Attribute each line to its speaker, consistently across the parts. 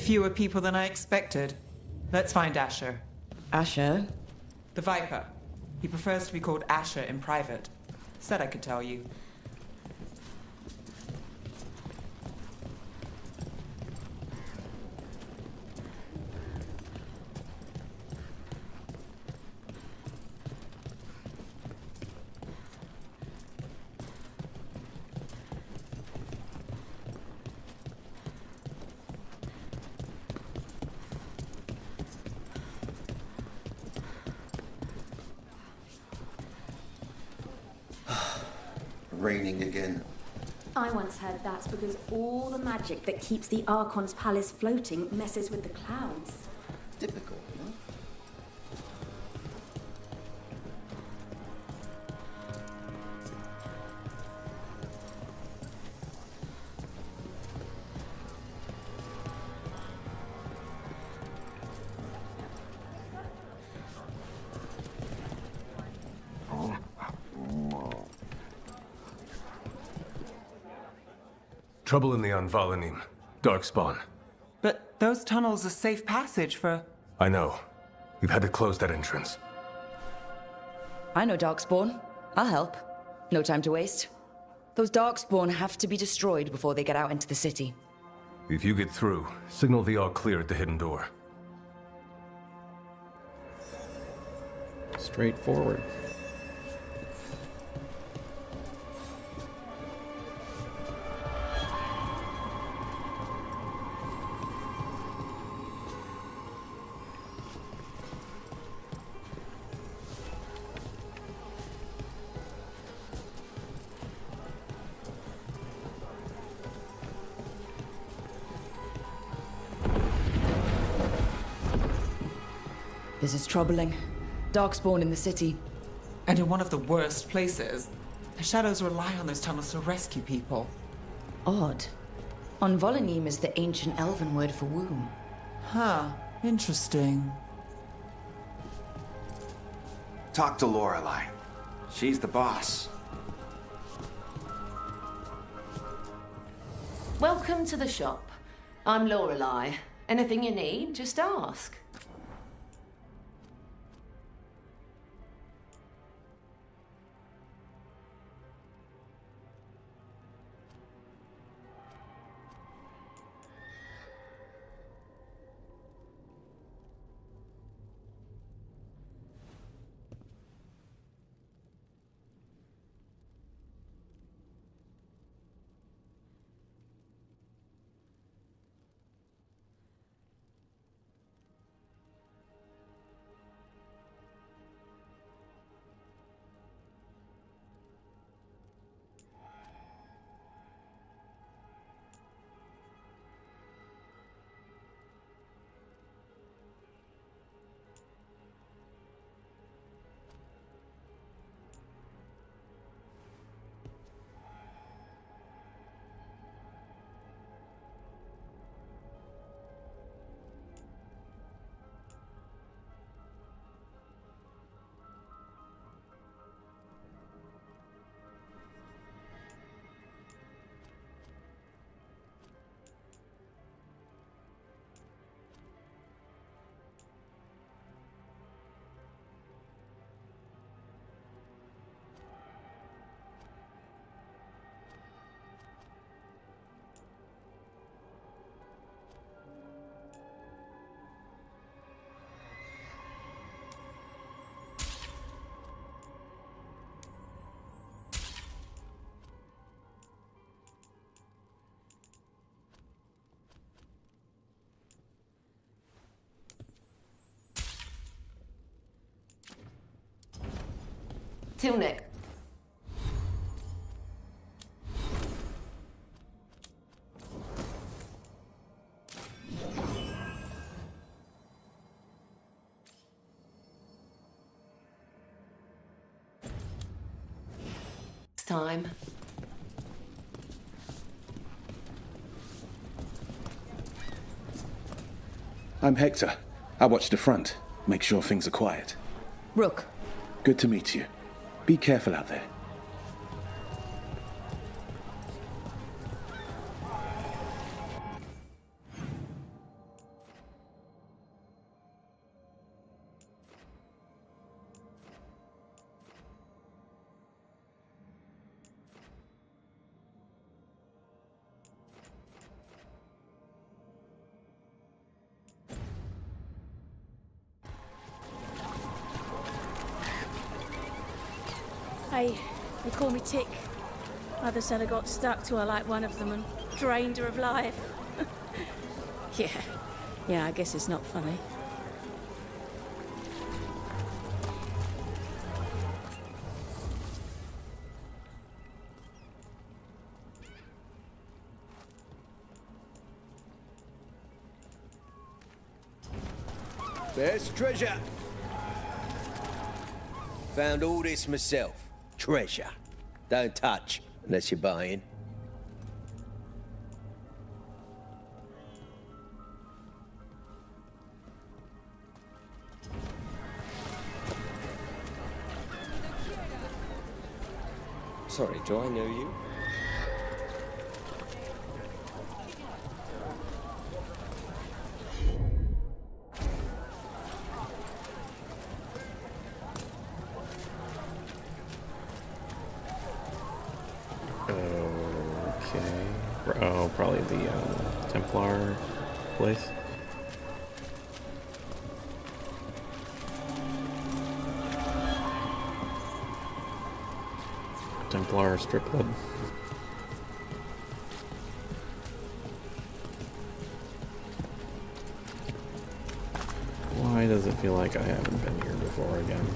Speaker 1: Fewer people than I expected. Let's find Asher.
Speaker 2: Asher?
Speaker 1: The Viper. He prefers to be called Asher in private. Said I could tell you.
Speaker 3: Raining again.
Speaker 4: I once heard that's because all the magic that keeps the Archon's palace floating messes with the clouds.
Speaker 3: Typical, huh?
Speaker 5: Trouble in the Anvalanim. Darkspawn.
Speaker 1: But those tunnels are safe passage for...
Speaker 5: I know. We've had to close that entrance.
Speaker 2: I know Darkspawn. I'll help. No time to waste. Those Darkspawn have to be destroyed before they get out into the city.
Speaker 5: If you get through, signal the all clear at the hidden door.
Speaker 6: Straightforward.
Speaker 2: This is troubling. Darkspawn in the city.
Speaker 1: And in one of the worst places. The Shadows rely on those tunnels to rescue people.
Speaker 2: Odd. Anvalanim is the ancient elven word for womb.
Speaker 1: Huh. Interesting.
Speaker 7: Talk to Lorelei. She's the boss.
Speaker 8: Welcome to the shop. I'm Lorelei. Anything you need, just ask. Tilnick. It's time.
Speaker 9: I'm Hector. I watch the front. Make sure things are quiet.
Speaker 2: Rook.
Speaker 9: Good to meet you. Be careful out there.
Speaker 6: Hey, they call me Tick. Mother said I got stuck to her like one of them and drained her of life. Yeah, I guess it's not funny.
Speaker 10: There's treasure. Found all this myself. Treasure. Don't touch unless you're buying.
Speaker 11: Sorry, do I know you?
Speaker 12: Okay. Oh, probably the Templar place. Templar strip club. Why does it feel like I haven't been here before again?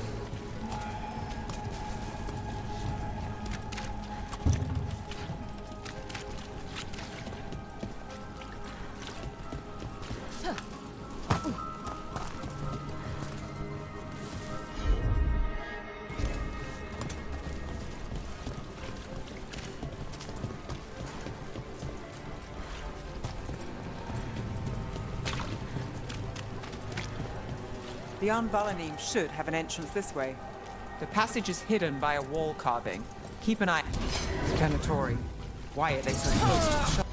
Speaker 1: The Anvalanim should have an entrance this way. The passage is hidden by a wall carving. Keep an eye. Venatori. Why are they so close to the shop?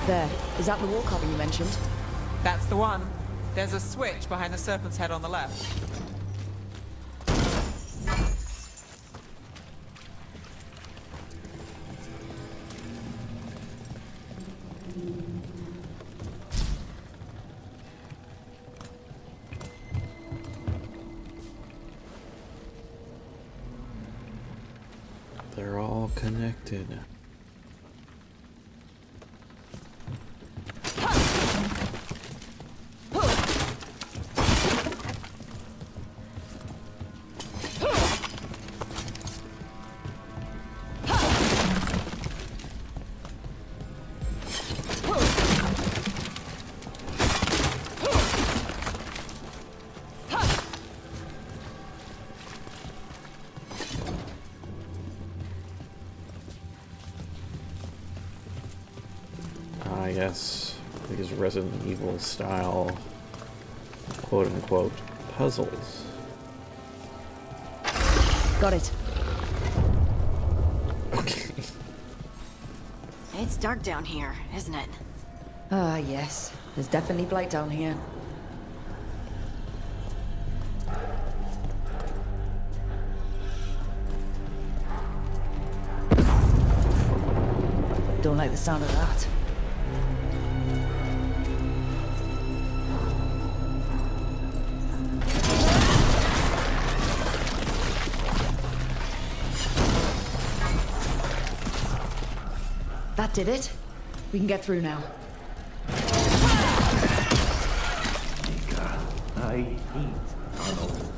Speaker 2: There. Is that the wall carving you mentioned?
Speaker 1: That's the one. There's a switch behind the serpent's head on the left.
Speaker 12: They're all connected. Yes, these Resident Evil style quote-unquote puzzles.
Speaker 2: Got it.
Speaker 12: Okay.
Speaker 13: It's dark down here, isn't it?
Speaker 2: Ah, yes. There's definitely blight down here. Don't like the sound of that. That did it. We can get through now.
Speaker 14: I hate tunnels.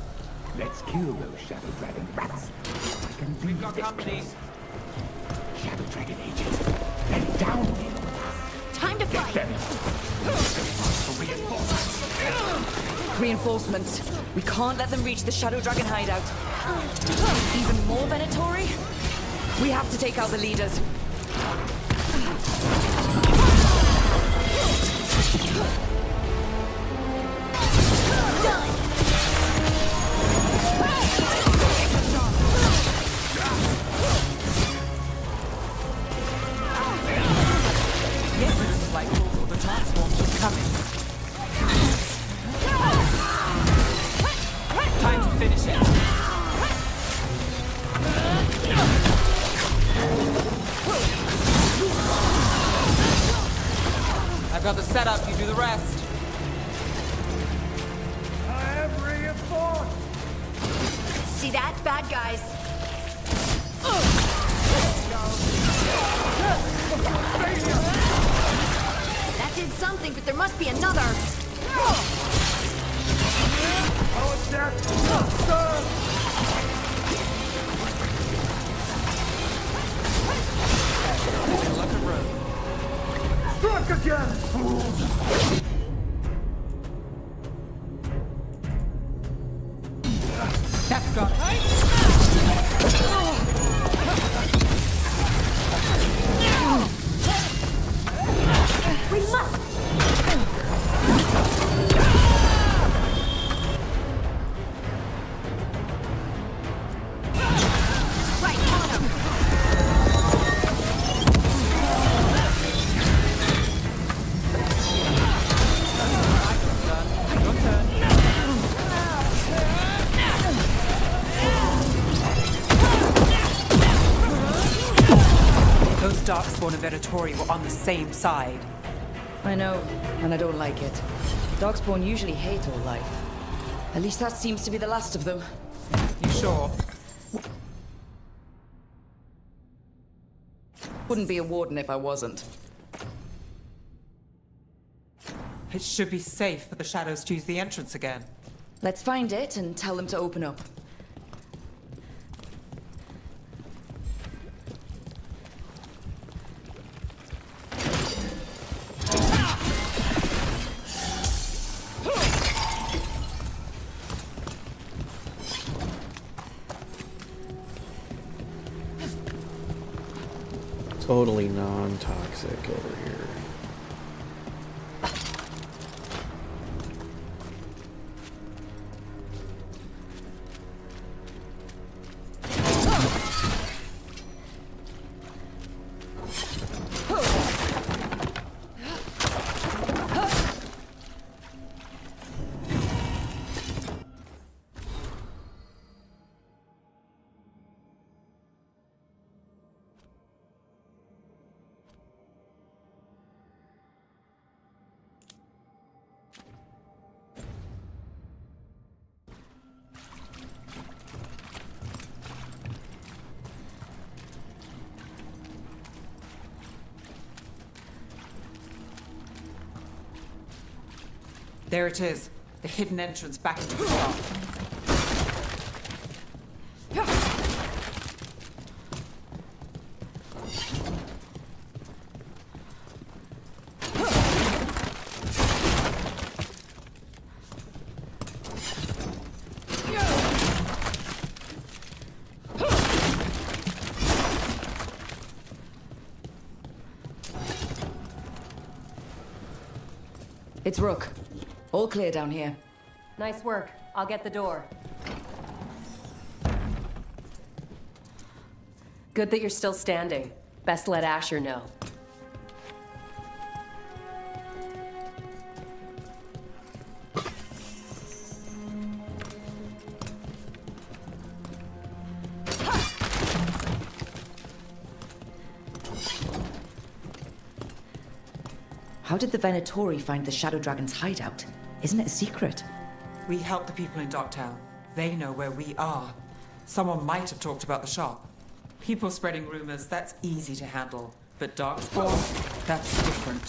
Speaker 14: Let's kill those Shadow Dragon rats. I can
Speaker 1: We've got company.
Speaker 14: Shadow Dragon agents. Then down with them.
Speaker 13: Time to fight.
Speaker 2: Reinforcements. We can't let them reach the Shadow Dragon hideout. Even more Venatori? We have to take out the leaders.
Speaker 1: set up, you do the rest.
Speaker 14: I have reinforced!
Speaker 13: See that? Bad guys. That did something, but there must be another.
Speaker 14: Oh, it's that! Strike again!
Speaker 1: That's got it.
Speaker 4: We must!
Speaker 13: Right, on him.
Speaker 1: Your turn. Those Darkspawn and Venatori were on the same side.
Speaker 2: I know, and I don't like it. Darkspawn usually hate all life. At least that seems to be the last of them.
Speaker 1: You sure?
Speaker 2: Wouldn't be a warden if I wasn't.
Speaker 1: It should be safe for the shadows to use the entrance again.
Speaker 2: Let's find it and tell them to open up.
Speaker 12: Totally non-toxic over here.
Speaker 1: There it is. The hidden entrance back into the shop.
Speaker 2: It's Rook. All clear down here.
Speaker 8: Nice work. I'll get the door. Good that you're still standing. Best let Asher know.
Speaker 2: How did the Venatori find the Shadow Dragon's hideout? Isn't it a secret?
Speaker 1: We help the people in Docktown. They know where we are. Someone might have talked about the shop. People spreading rumors, that's easy to handle. But Darkspawn, that's different.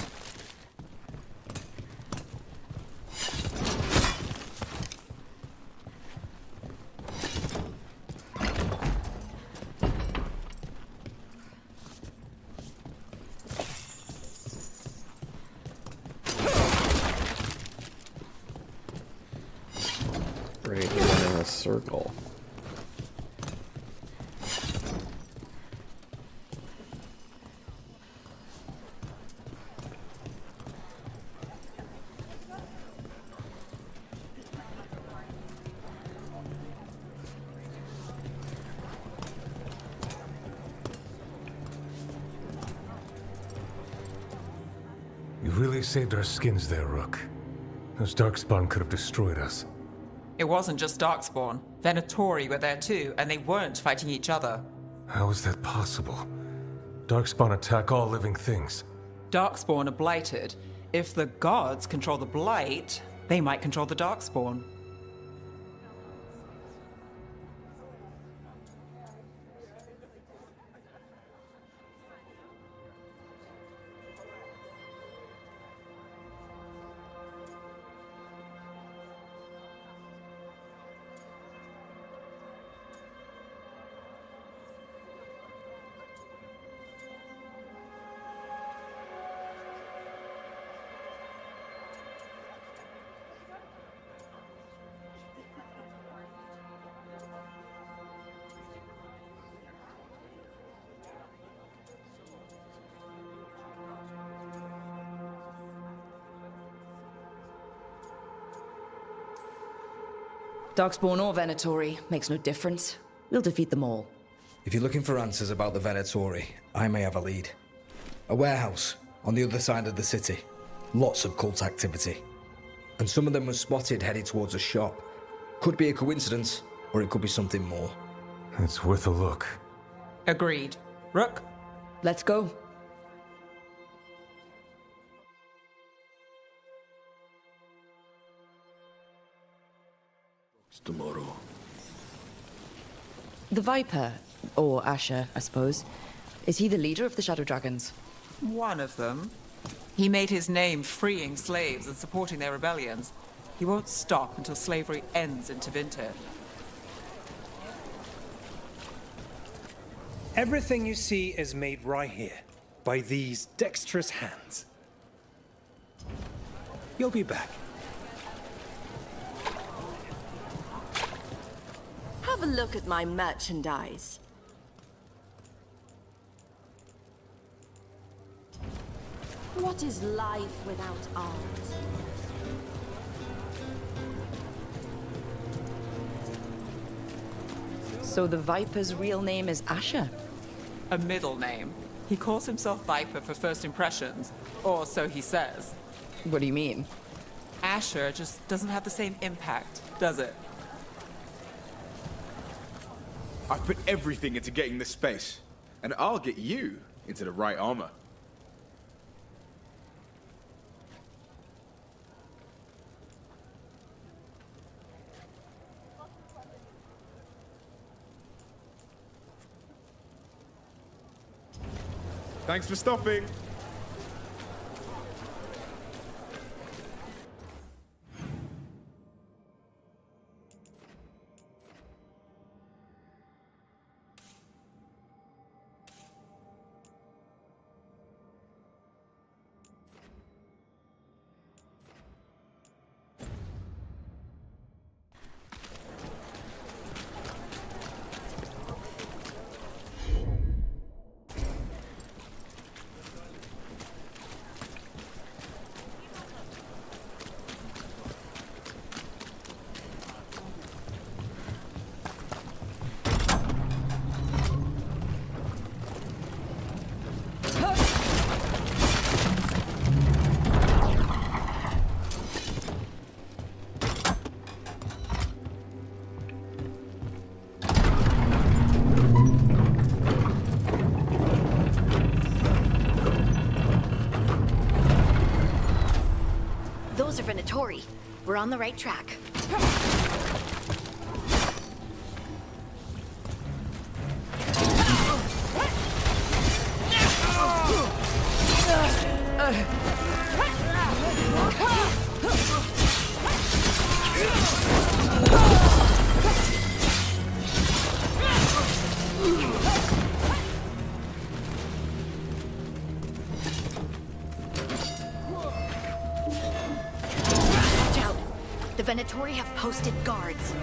Speaker 12: Right here in a circle.
Speaker 5: You really saved our skins there, Rook. Those Darkspawn could have destroyed us.
Speaker 1: It wasn't just Darkspawn. Venatori were there too, and they weren't fighting each other.
Speaker 5: How is that possible? Darkspawn attack all living things.
Speaker 1: Darkspawn are blighted. If the gods control the Blight, they might control the Darkspawn.
Speaker 2: Darkspawn or Venatori, makes no difference. We'll defeat them all.
Speaker 15: If you're looking for answers about the Venatori, I may have a lead. A warehouse on the other side of the city. Lots of cult activity. And some of them were spotted headed towards a shop. Could be a coincidence, or it could be something more.
Speaker 5: It's worth a look.
Speaker 1: Agreed. Rook?
Speaker 2: Let's go.
Speaker 9: Tomorrow.
Speaker 2: The Viper, or Asher, I suppose. Is he the leader of the Shadow Dragons?
Speaker 1: One of them. He made his name freeing slaves and supporting their rebellions. He won't stop until slavery ends in Tevinter.
Speaker 16: Everything you see is made right here, by these dexterous hands. You'll be back.
Speaker 13: Have a look at my merchandise. What is life without art?
Speaker 2: So the Viper's real name is Asher?
Speaker 1: A middle name. He calls himself Viper for first impressions, or so he says.
Speaker 2: What do you mean?
Speaker 1: Asher just doesn't have the same impact, does it?
Speaker 17: I've put everything into getting this space, and I'll get you into the right armor. Thanks for stopping.
Speaker 13: Those are Venatori. We're on the right track. The Venatori have posted guards.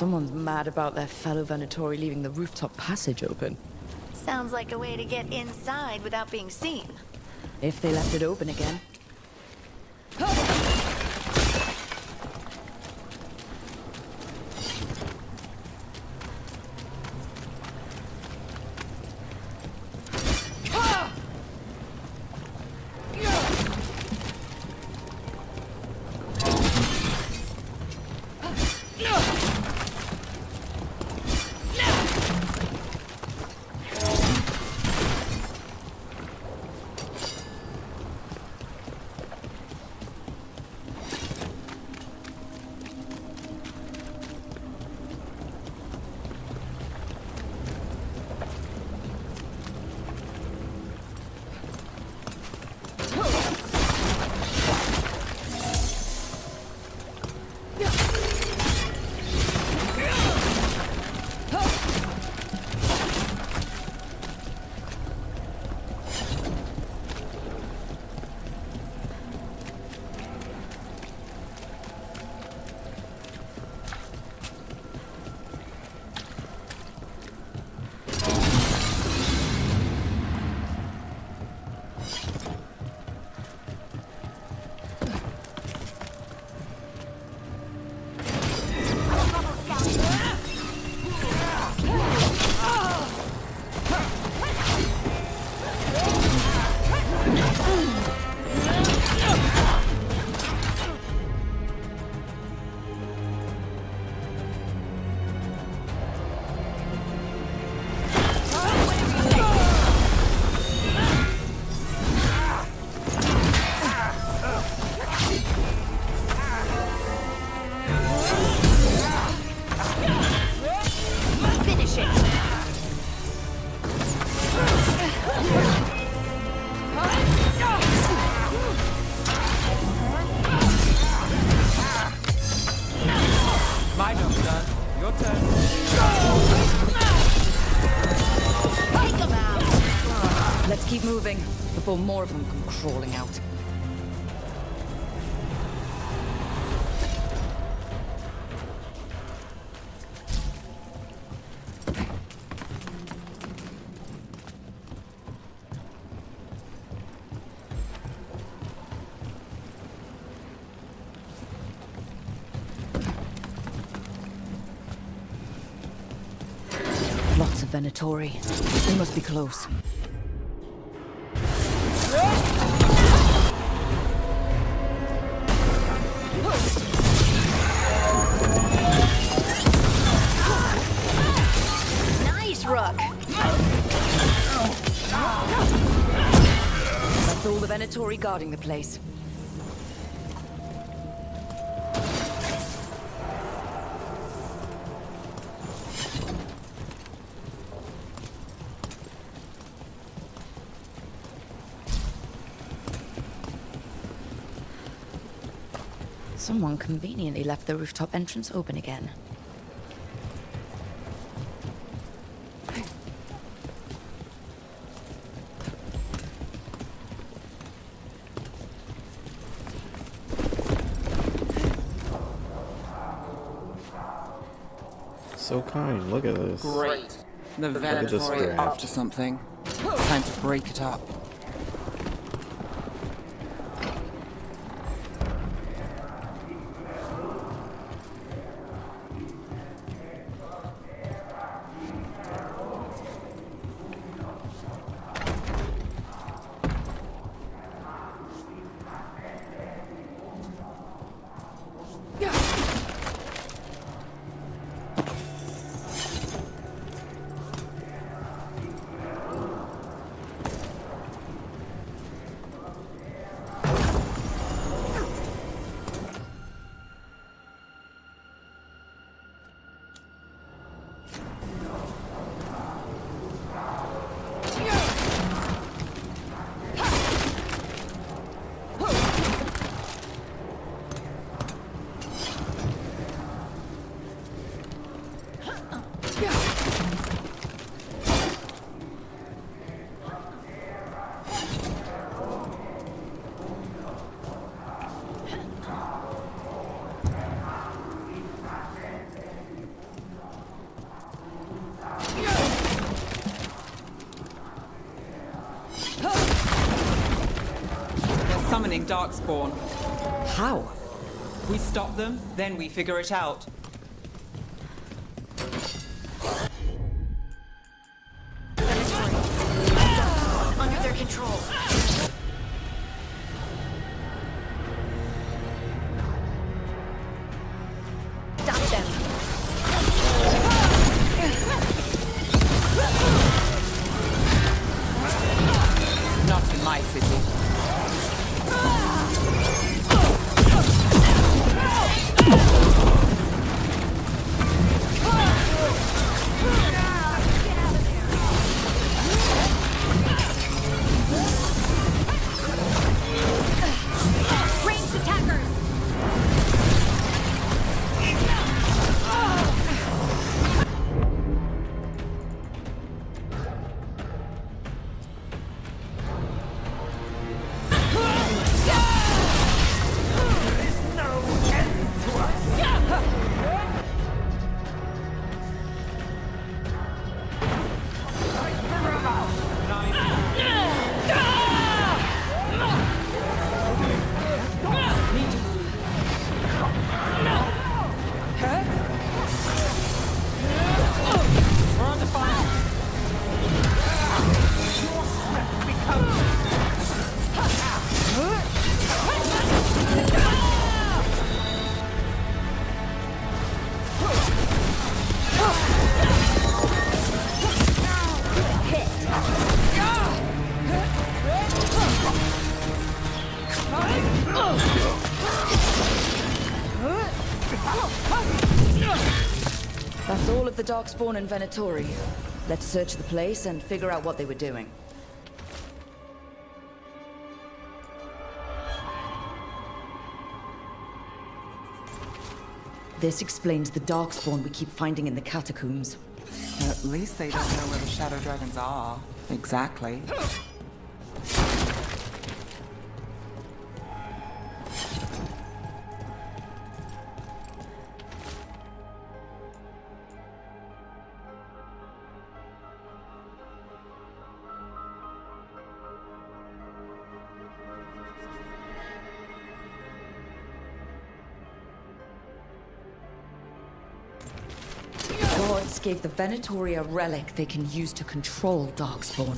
Speaker 2: Someone's mad about their fellow Venatori leaving the rooftop passage open.
Speaker 13: Sounds like a way to get inside without being seen.
Speaker 2: If they left it open again.
Speaker 1: My job's done. Your turn.
Speaker 13: Take them out!
Speaker 2: Let's keep moving before more of them come crawling out. Lots of Venatori. They must be close.
Speaker 13: Nice, Rook!
Speaker 2: That's all the Venatori guarding the place. Someone conveniently left the rooftop entrance open again.
Speaker 12: So kind, look at this.
Speaker 1: Great. The
Speaker 12: Look at this
Speaker 1: Venatori
Speaker 12: draft.
Speaker 1: up to something. Time to break it up. summoning Darkspawn.
Speaker 2: How?
Speaker 1: We stop them, then we figure it out.
Speaker 13: Under their control. Stop them.
Speaker 1: Not in my city.
Speaker 13: Ranged attackers.
Speaker 1: We're under fire.
Speaker 2: That's all of the Darkspawn and Venatori. Let's search the place and figure out what they were doing. This explains the Darkspawn we keep finding in the catacombs.
Speaker 1: At least they don't know where the Shadow Dragons are. Exactly.
Speaker 2: Gods gave the Venatori a relic they can use to control Darkspawn.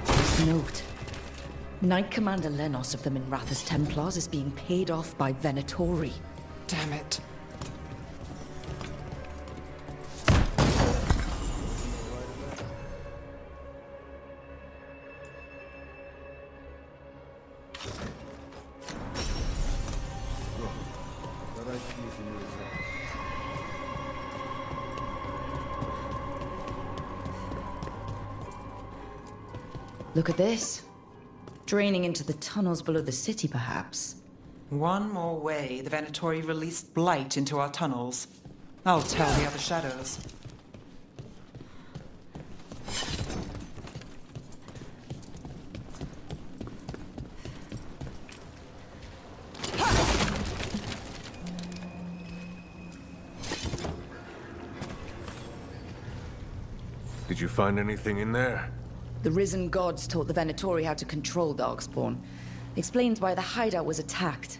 Speaker 2: This note. Knight Commander Lenos of the Minrathous Templars is being paid off by Venatori.
Speaker 1: Damn it.
Speaker 2: Look at this. Draining into the tunnels below the city, perhaps.
Speaker 1: One more way the Venatori released blight into our tunnels. I'll tell the other shadows.
Speaker 5: Did you find anything in there?
Speaker 2: The risen gods taught the Venatori how to control Darkspawn. Explains why the hideout was attacked.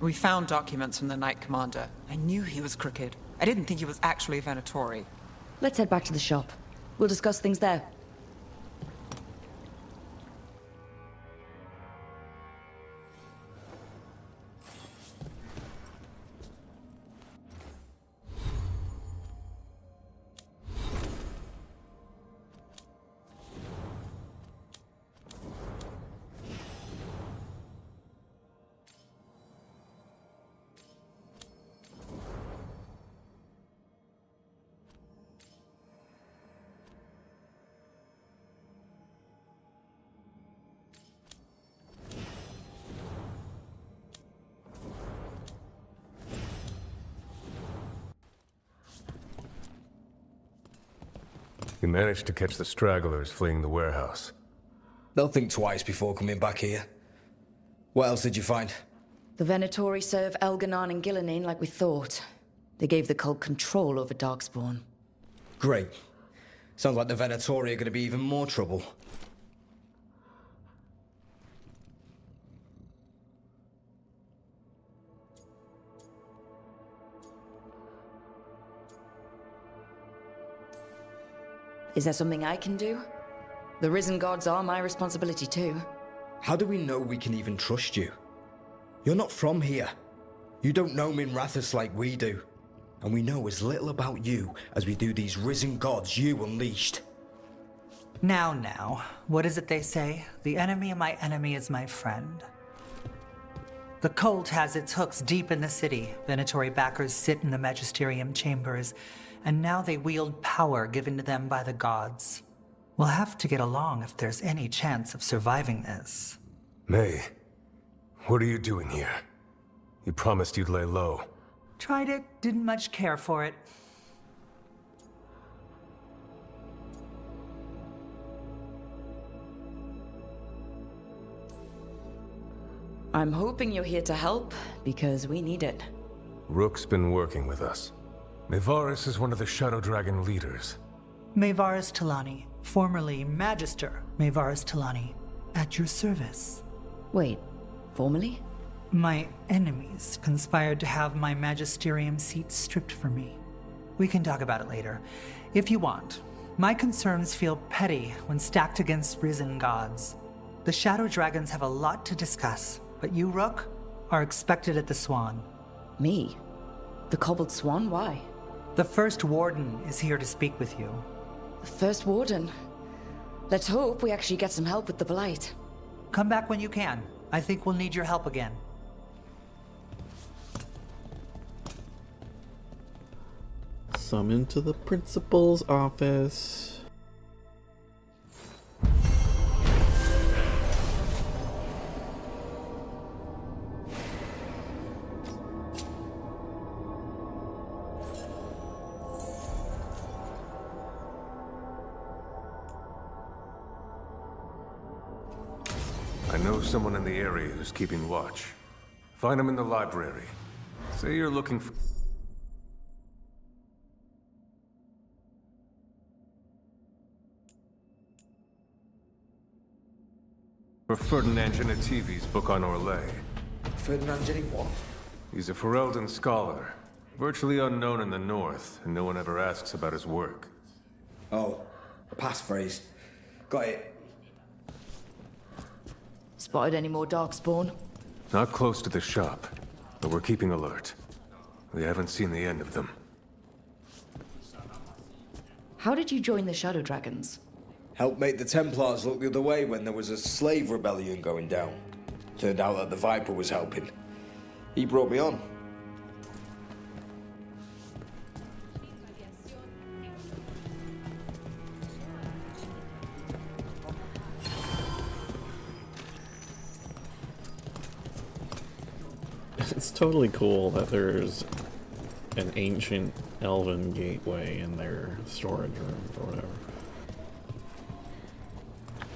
Speaker 1: We found documents from the Knight Commander. I knew he was crooked. I didn't think he was actually a Venatori.
Speaker 2: Let's head back to the shop. We'll discuss things there.
Speaker 5: You managed to catch the stragglers fleeing the warehouse.
Speaker 15: They'll think twice before coming back here. What else did you find?
Speaker 2: The Venatori serve Elganon and Gillinane like we thought. They gave the cult control over Darkspawn.
Speaker 15: Great. Sounds like the Venatori are going to be even more trouble.
Speaker 2: Is there something I can do? The Risen Gods are my responsibility too.
Speaker 15: How do we know we can even trust you? You're not from here. You don't know Minrathous like we do. And we know as little about you as we do these Risen Gods you unleashed.
Speaker 18: Now, what is it they say? The enemy of my enemy is my friend. The cult has its hooks deep in the city. Venatori backers sit in the Magisterium chambers, and now they wield power given to them by the gods. We'll have to get along if there's any chance of surviving this.
Speaker 5: May, what are you doing here? You promised you'd lay low.
Speaker 18: Tried it, didn't much care for it.
Speaker 2: I'm hoping you're here to help, because we need it.
Speaker 5: Rook's been working with us. Maevaris is one of the Shadow Dragon leaders.
Speaker 18: Maevaris Talani, formerly Magister Maevaris Talani, at your service.
Speaker 2: Wait, formerly?
Speaker 18: My enemies conspired to have my magisterium seat stripped from me. We can talk about it later, if you want. My concerns feel petty when stacked against risen gods. The Shadow Dragons have a lot to discuss, but you, Rook, are expected at the Swan.
Speaker 2: Me? The Cobbled Swan? Why?
Speaker 18: The First Warden is here to speak with you.
Speaker 2: The First Warden? Let's hope we actually get some help with the Blight.
Speaker 18: Come back when you can. I think we'll need your help again.
Speaker 12: Summoned to the principal's office.
Speaker 5: I know someone in the area who's keeping watch. Find him in the library. Say you're looking for Ferdinand Genetivi's book on Orlais.
Speaker 15: Ferdinand Genetivi what?
Speaker 5: He's a Ferelden scholar, virtually unknown in the north, and no one ever asks about his work.
Speaker 15: Oh, a passphrase. Got it.
Speaker 2: Spotted any more Darkspawn?
Speaker 5: Not close to the shop, but we're keeping alert. We haven't seen the end of them.
Speaker 2: How did you join the Shadow Dragons?
Speaker 15: Helped make the Templars look the other way when there was a slave rebellion going down. Turned out that the Viper was helping. He brought me on.
Speaker 12: It's totally cool that there's an ancient elven gateway in their storage rooms or whatever.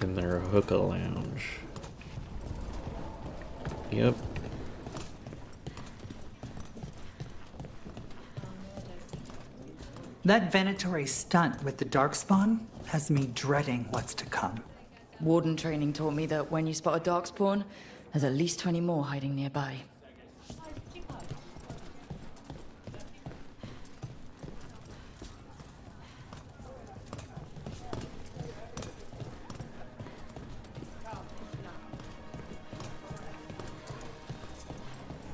Speaker 12: In their hookah lounge. Yep.
Speaker 18: That Venatori stunt with the Darkspawn has me dreading what's to come.
Speaker 2: Warden training taught me that when you spot a Darkspawn, there's at least 20 more hiding nearby.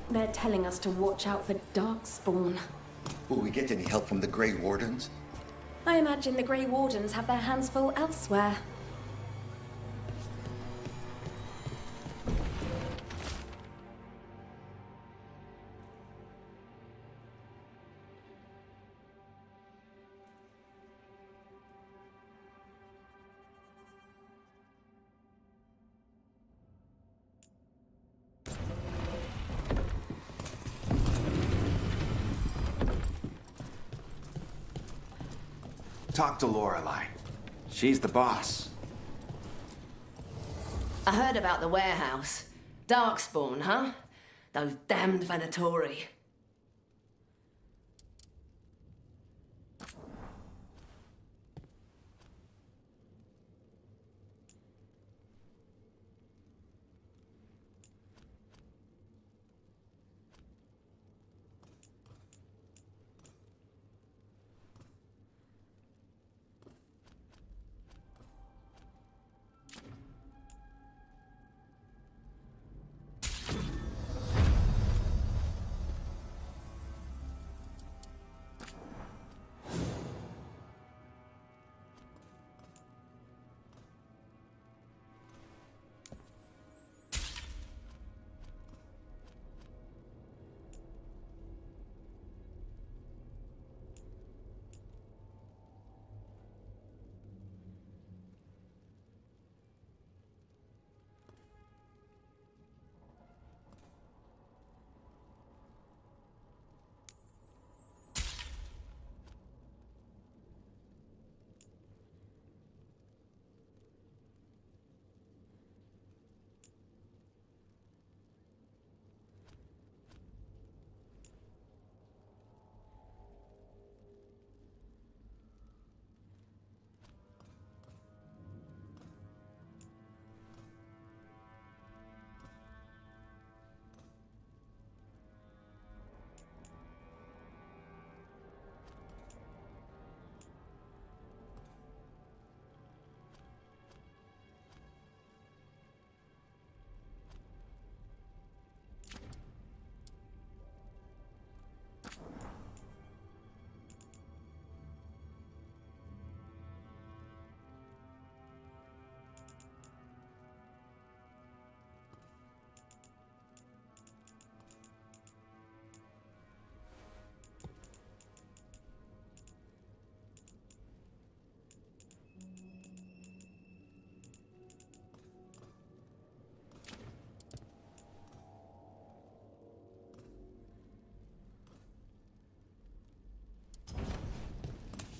Speaker 4: They're telling us to watch out for Darkspawn.
Speaker 3: Will we get any help from the Grey Wardens?
Speaker 4: I imagine the Grey Wardens have their hands full elsewhere.
Speaker 7: Talk to Lorelei. She's the boss.
Speaker 8: I heard about the warehouse. Darkspawn, huh? Those damned Venatori.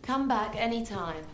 Speaker 8: Come back anytime.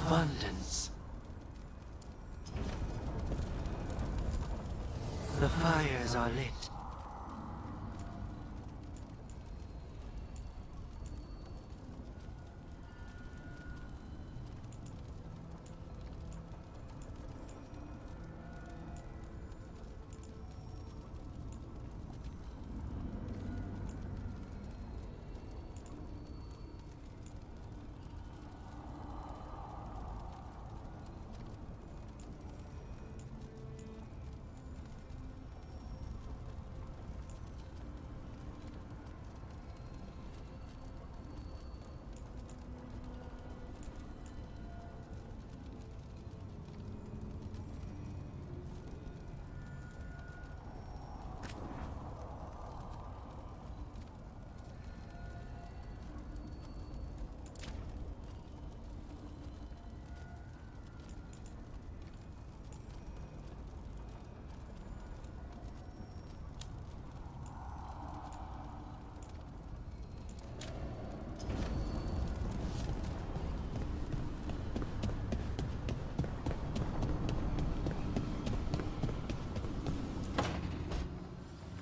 Speaker 19: abundance. The fires are lit.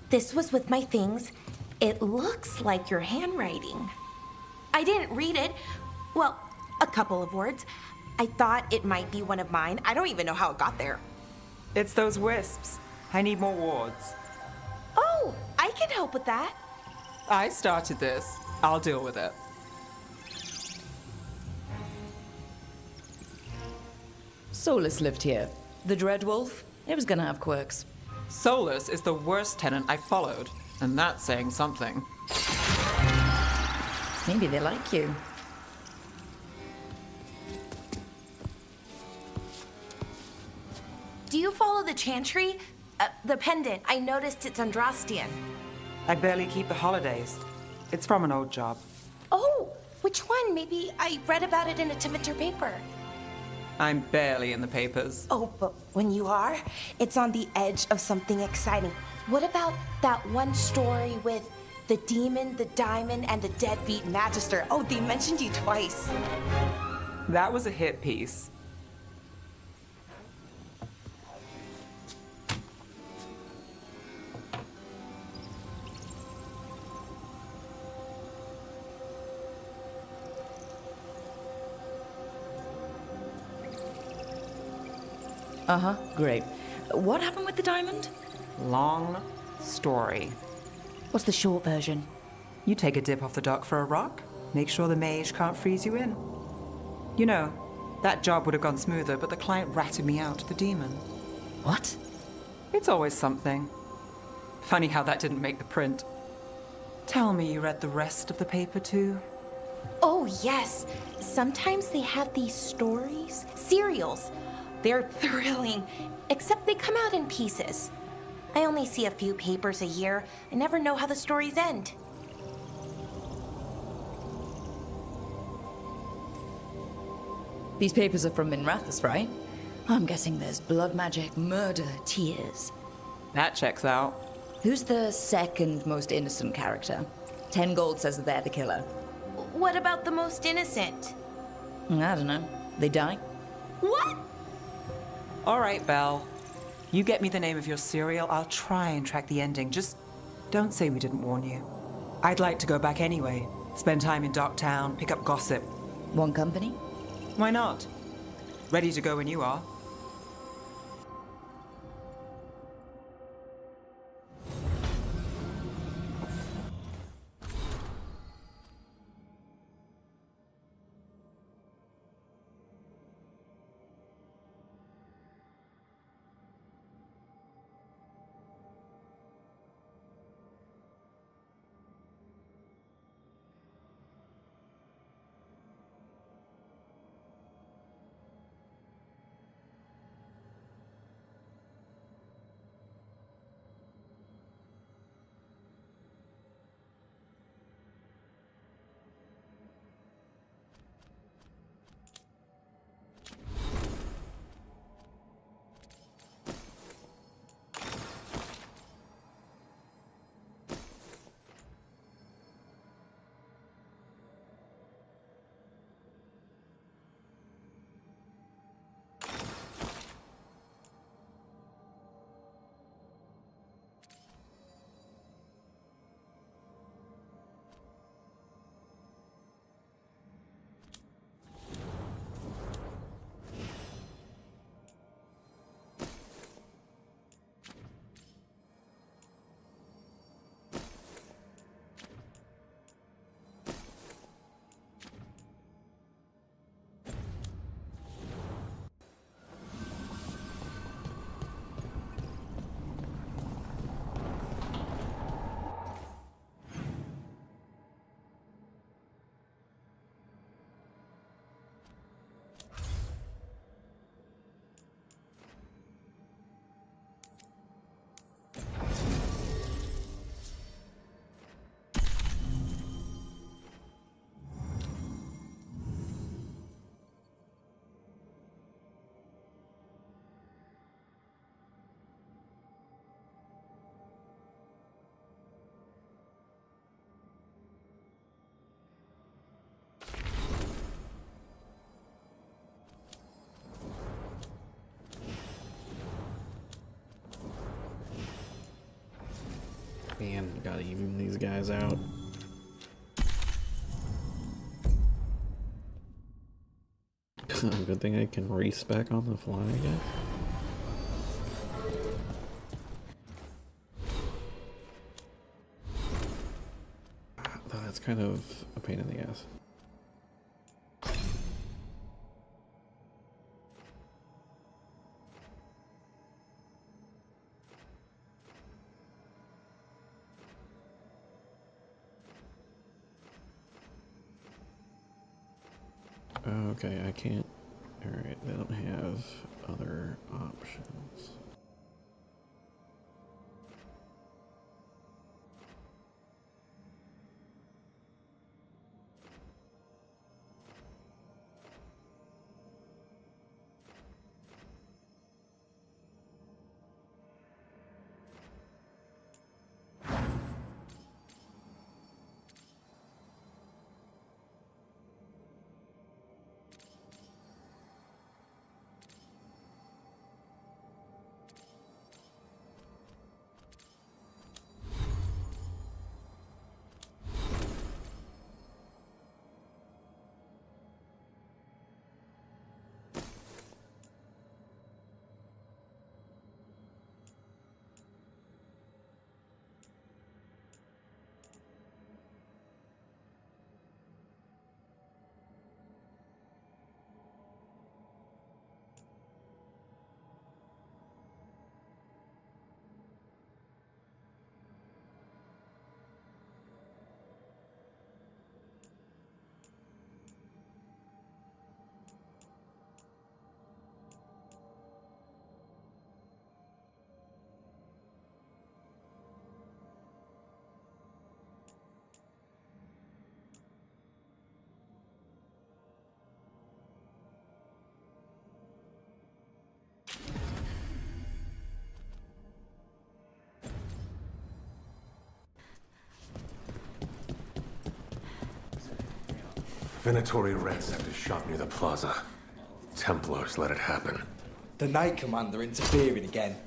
Speaker 20: This was with my things. It looks like your handwriting. I didn't read it. Well, a couple of words. I thought it might be one of mine. I don't even know how it got there.
Speaker 1: It's those wisps. I need more wards.
Speaker 20: Oh, I can help with that.
Speaker 1: I started this. I'll deal with it.
Speaker 2: Solus lived here. The Dreadwolf, it was gonna have quirks.
Speaker 1: Solus is the worst tenant I followed, and that's saying something.
Speaker 2: Maybe they like you.
Speaker 20: Do you follow the Chantry? The pendant. I noticed it's Andrastian.
Speaker 1: I barely keep the holidays. It's from an old job.
Speaker 20: Oh, which one? Maybe I read about it in a Timiter paper.
Speaker 1: I'm barely in the papers.
Speaker 20: Oh, but when you are, it's on the edge of something exciting. What about that one story with the demon, the diamond, and the deadbeat magister? Oh, they mentioned you twice.
Speaker 1: That was a hit piece.
Speaker 2: Uh-huh, great. What happened with the diamond?
Speaker 1: Long story.
Speaker 20: What's the short version?
Speaker 1: You take a dip off the dock for a rock, make sure the mage can't freeze you in. You know, that job would have gone smoother, but the client ratted me out to the demon.
Speaker 2: What?
Speaker 1: It's always something. Funny how that didn't make the print. Tell me you read the rest of the paper too?
Speaker 20: Oh, yes. Sometimes they have these stories, serials. They're thrilling, except they come out in pieces. I only see a few papers a year. I never know how the stories end.
Speaker 2: These papers are from Minrathous, right? I'm guessing there's blood magic, murder, tears.
Speaker 1: That checks out.
Speaker 2: Who's the second most innocent character? 10 gold says that they're the killer.
Speaker 20: What about the most innocent?
Speaker 2: I don't know. They die?
Speaker 20: What?
Speaker 1: All right, Belle. You get me the name of your serial, I'll try and track the ending. Just don't say we didn't warn you. I'd like to go back anyway. Spend time in Docktown, pick up gossip.
Speaker 2: One company?
Speaker 1: Why not? Ready to go when you are.
Speaker 12: Man, gotta even these guys out. Good thing I can race back on the fly, I guess. That's kind of a pain in the ass. Okay, I can't. Alright, they don't have other options.
Speaker 5: Venatori ransacked a shop near the plaza. Templars let it happen.
Speaker 15: The Knight Commander interfering again.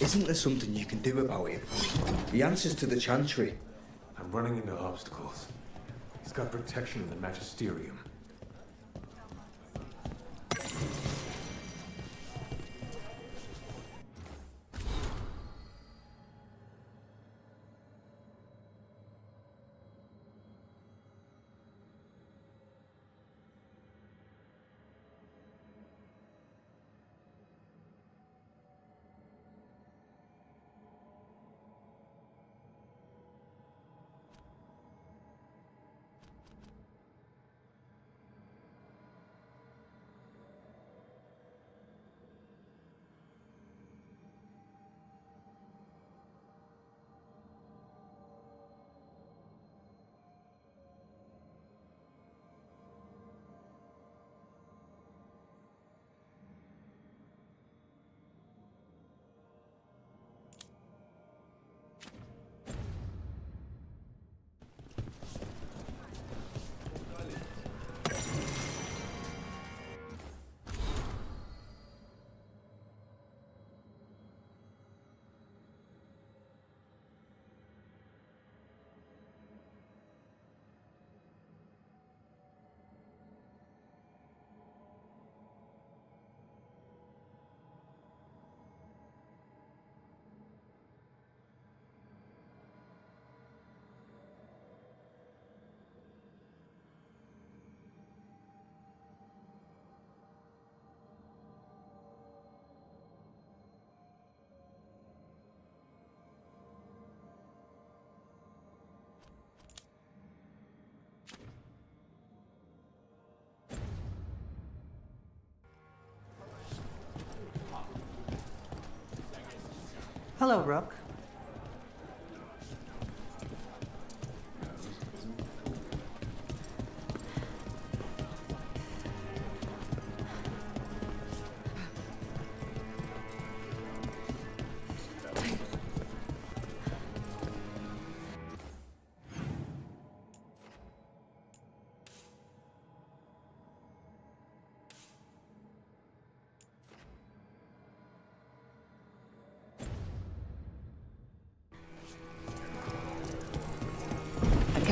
Speaker 15: Isn't there something you can do about him? He answers to the Chantry.
Speaker 5: I'm running into obstacles. He's got protection in the Magisterium.
Speaker 18: Hello, Rook.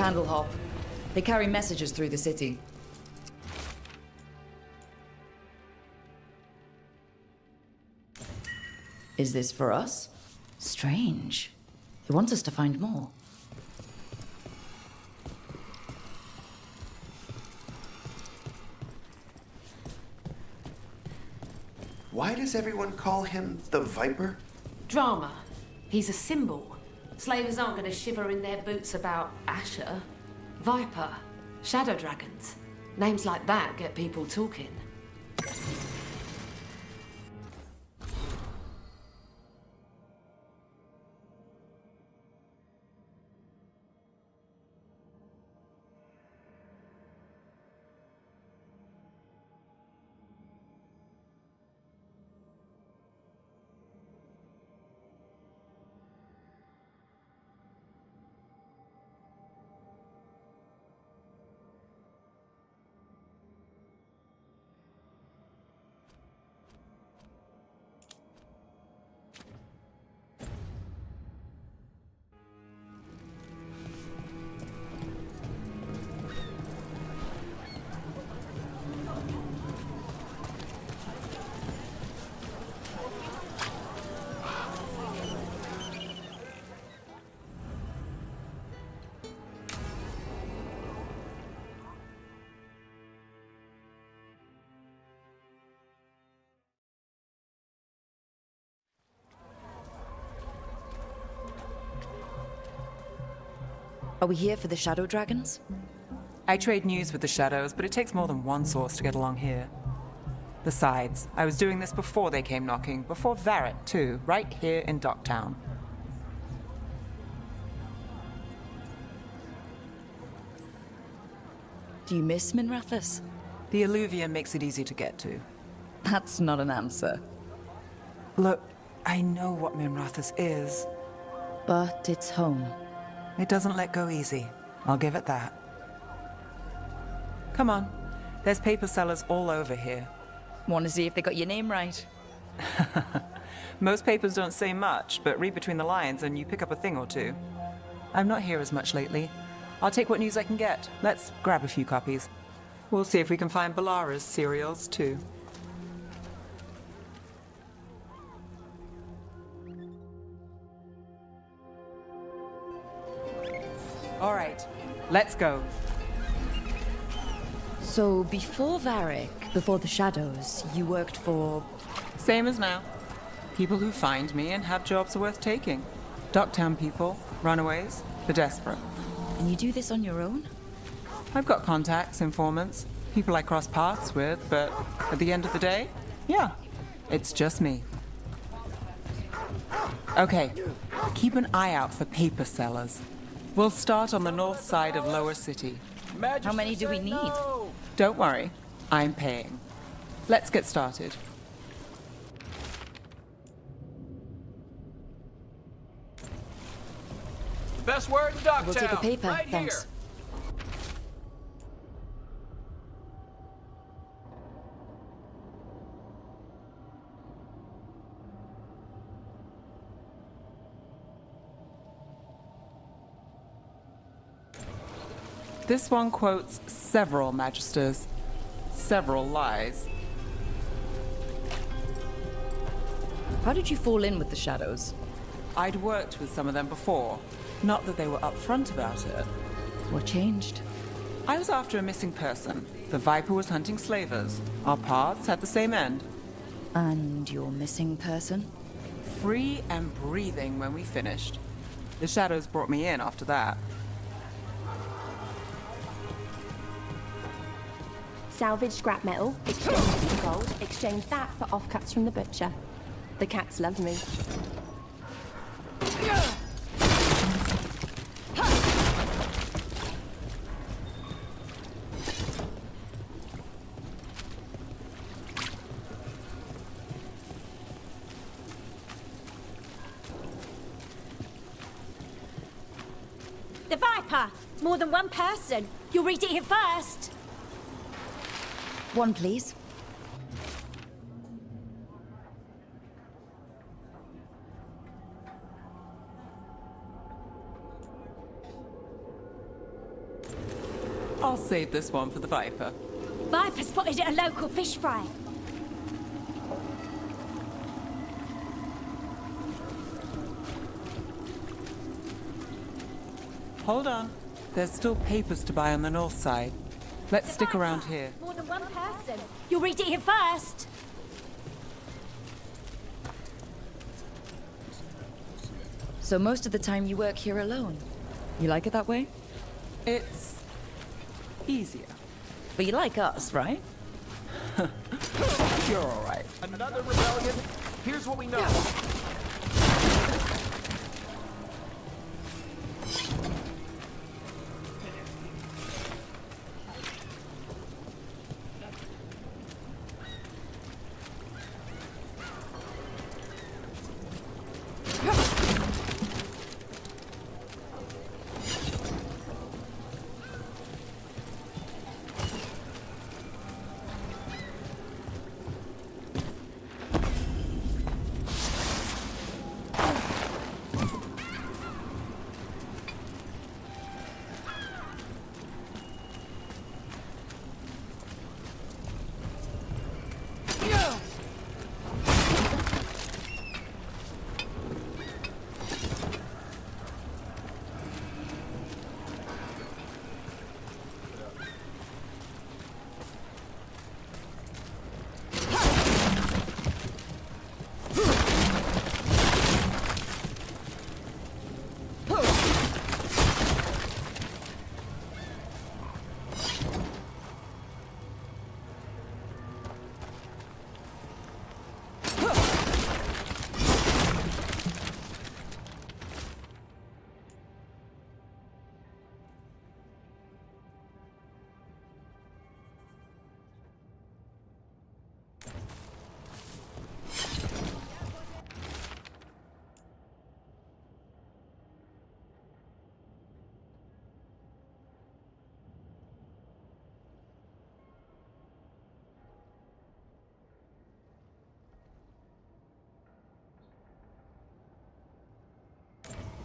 Speaker 2: Candlehop. They carry messages through the city. Is this for us? Strange. They want us to find more.
Speaker 3: Why does everyone call him the Viper?
Speaker 8: Drama. He's a symbol. Slavers aren't going to shiver in their boots about Asher. Viper. Shadow dragons. Names like that get people talking.
Speaker 2: Are we here for the Shadow Dragons?
Speaker 1: I trade news with the Shadows, but it takes more than one source to get along here. Besides, I was doing this before they came knocking, before Varric, too, right here in Docktown.
Speaker 2: Do you miss Minrathous?
Speaker 1: The Alluvia makes it easy to get to.
Speaker 2: That's not an answer.
Speaker 1: Look, I know what Minrathous is.
Speaker 2: But it's home.
Speaker 1: It doesn't let go easy. I'll give it that. Come on. There's paper sellers all over here.
Speaker 2: Want to see if they got your name right?
Speaker 1: Most papers don't say much, but read between the lines and you pick up a thing or two. I'm not here as much lately. I'll take what news I can get. Let's grab a few copies. We'll see if we can find Balara's cereals, too. All right, let's go.
Speaker 2: So before Varric, before the Shadows, you worked for...
Speaker 1: Same as now. People who find me and have jobs worth taking. Docktown people, runaways, the desperate.
Speaker 2: And you do this on your own?
Speaker 1: I've got contacts, informants, people I cross paths with, but at the end of the day, yeah, it's just me. Okay, keep an eye out for paper sellers. We'll start on the north side of Lower City.
Speaker 2: How many do we need?
Speaker 1: Don't worry, I'm paying. Let's get started.
Speaker 21: Best word in Docktown.
Speaker 2: We'll take a paper,
Speaker 21: right
Speaker 2: thanks.
Speaker 21: Here.
Speaker 1: This one quotes several magisters, several lies.
Speaker 2: How did you fall in with the Shadows?
Speaker 1: I'd worked with some of them before. Not that they were upfront about it.
Speaker 2: What changed?
Speaker 1: I was after a missing person. The Viper was hunting slavers. Our paths had the same end.
Speaker 2: And your missing person?
Speaker 1: Free and breathing when we finished. The Shadows brought me in after that.
Speaker 4: Salvage scrap metal, exchange it for gold, exchange that for offcuts from the butcher. The cats love me.
Speaker 6: The Viper! More than one person. You'll read it here first.
Speaker 2: One, please.
Speaker 1: I'll save this one for the Viper.
Speaker 6: Viper spotted at a local fish fry.
Speaker 1: Hold on. There's still papers to buy on the north side. Let's stick around here.
Speaker 6: More than one person. You'll read it here first.
Speaker 2: So most of the time you work here alone. You like it that way?
Speaker 1: It's easier.
Speaker 2: But you like us, right?
Speaker 1: You're all right.
Speaker 21: Another rebellion? Here's what we know.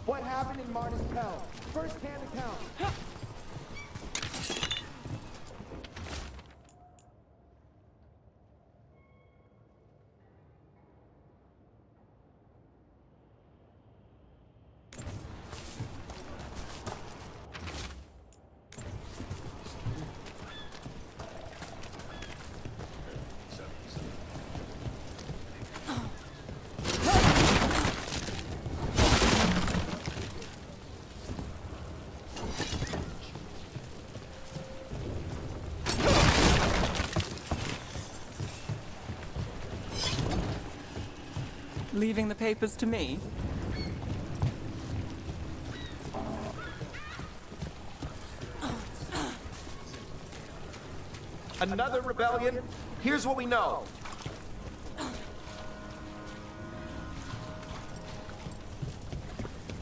Speaker 10: What happened in Martis Pell? First-hand account.
Speaker 1: Leaving the papers to me?
Speaker 21: Another rebellion? Here's what we know.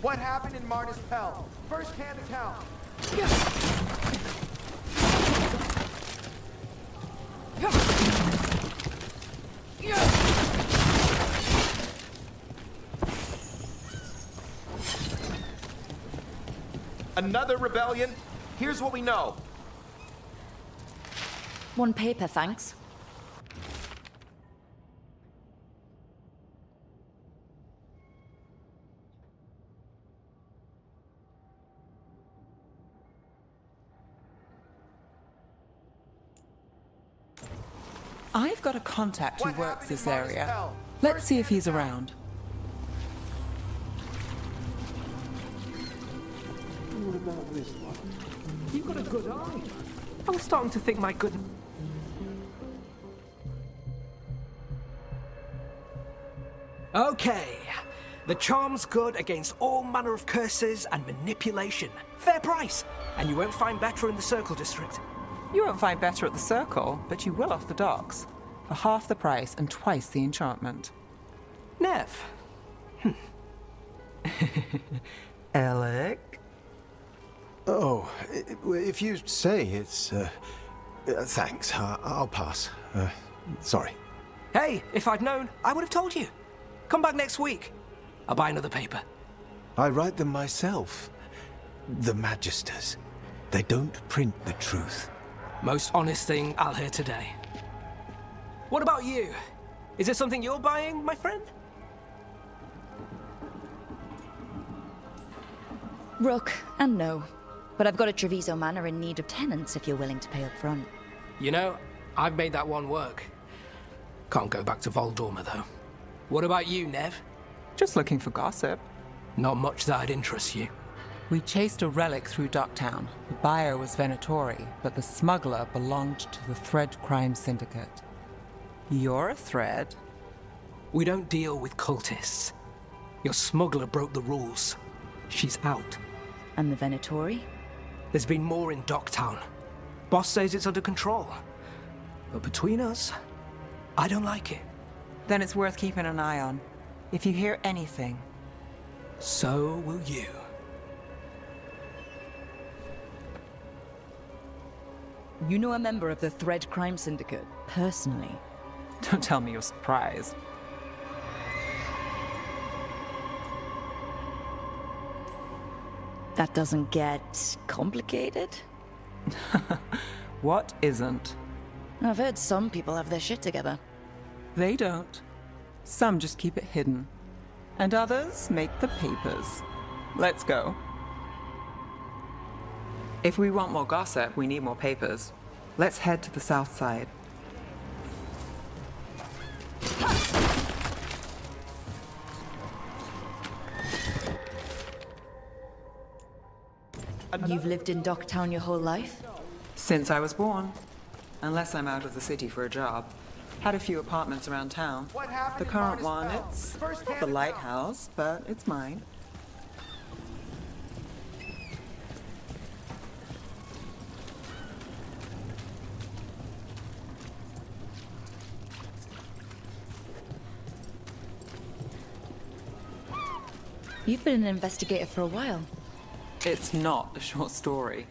Speaker 10: What happened in Martis Pell? First-hand account.
Speaker 21: Another rebellion? Here's what we know.
Speaker 2: One paper, thanks.
Speaker 1: I've got a contact who works this area. Let's see if he's around.
Speaker 10: What about this one? You've got a good eye. I was starting to think my good... Okay. The charm's good against all manner of curses and manipulation. Fair price. And you won't find better in the Circle District.
Speaker 1: You won't find better at the Circle, but you will off the docks. For half the price and twice the enchantment.
Speaker 10: Nev.
Speaker 22: Alec? Oh, if you say it's... thanks. I'll pass. Sorry.
Speaker 10: Hey, if I'd known, I would have told you. Come back next week. I'll buy another paper.
Speaker 22: I write them myself. The Magisters. They don't print the truth.
Speaker 10: Most honest thing I'll hear today. What about you? Is there something you're buying, my friend?
Speaker 2: Rook, and no. But I've got a Treviso Manor in need of tenants if you're willing to pay up front.
Speaker 10: You know, I've made that one work. Can't go back to Voldorma, though. What about you, Nev?
Speaker 1: Just looking for gossip.
Speaker 10: Not much that'd interest you.
Speaker 1: We chased a relic through Docktown. The buyer was Venatori, but the smuggler belonged to the Thread Crime Syndicate. You're a Thread?
Speaker 10: We don't deal with cultists. Your smuggler broke the rules. She's out.
Speaker 2: And the Venatori?
Speaker 10: There's been more in Docktown. Boss says it's under control. But between us, I don't like it.
Speaker 1: Then it's worth keeping an eye on. If you hear anything.
Speaker 10: So will you.
Speaker 2: You know a member of the Thread Crime Syndicate, personally?
Speaker 1: Don't tell me you're surprised.
Speaker 2: That doesn't get complicated?
Speaker 1: What isn't?
Speaker 2: I've heard some people have their shit together.
Speaker 1: They don't. Some just keep it hidden. And others make the papers. Let's go. If we want more gossip, we need more papers. Let's head to the south side.
Speaker 2: You've lived in Docktown your whole life?
Speaker 1: Since I was born. Unless I'm out of the city for a job. Had a few apartments around town. The current one, it's the lighthouse, but it's mine.
Speaker 2: You've been an investigator for a while.
Speaker 1: It's not a short story.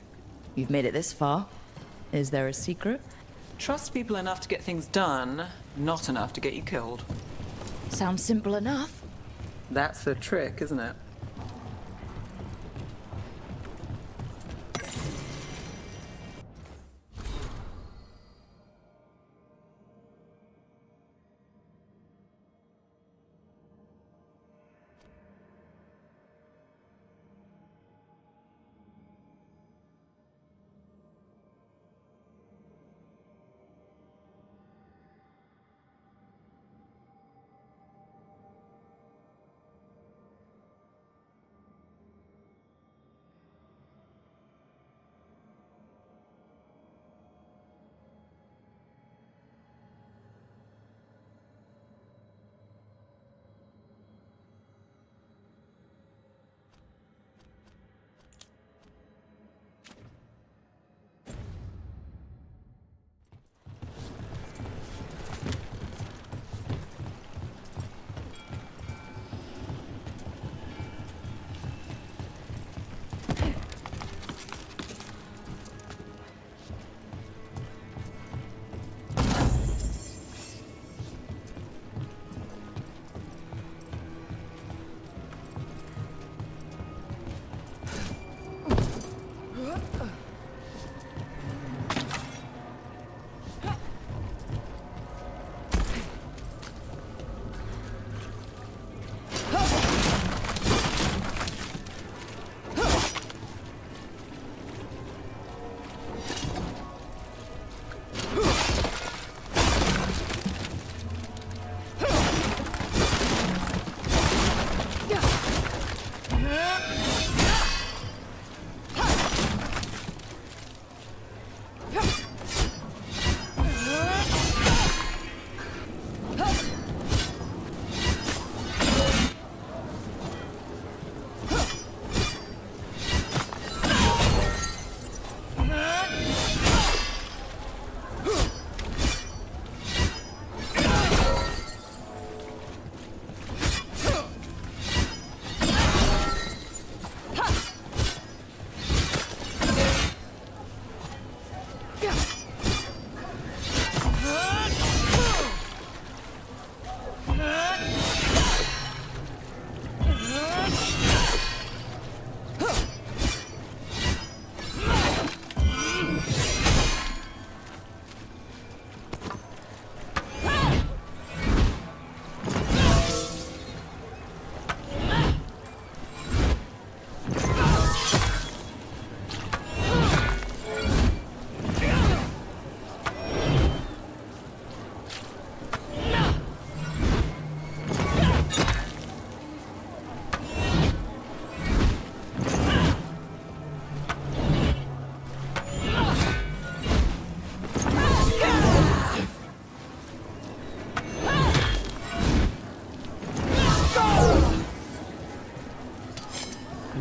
Speaker 2: You've made it this far. Is there a secret?
Speaker 1: Trust people enough to get things done, not enough to get you killed.
Speaker 2: Sounds simple enough.
Speaker 1: That's the trick, isn't it?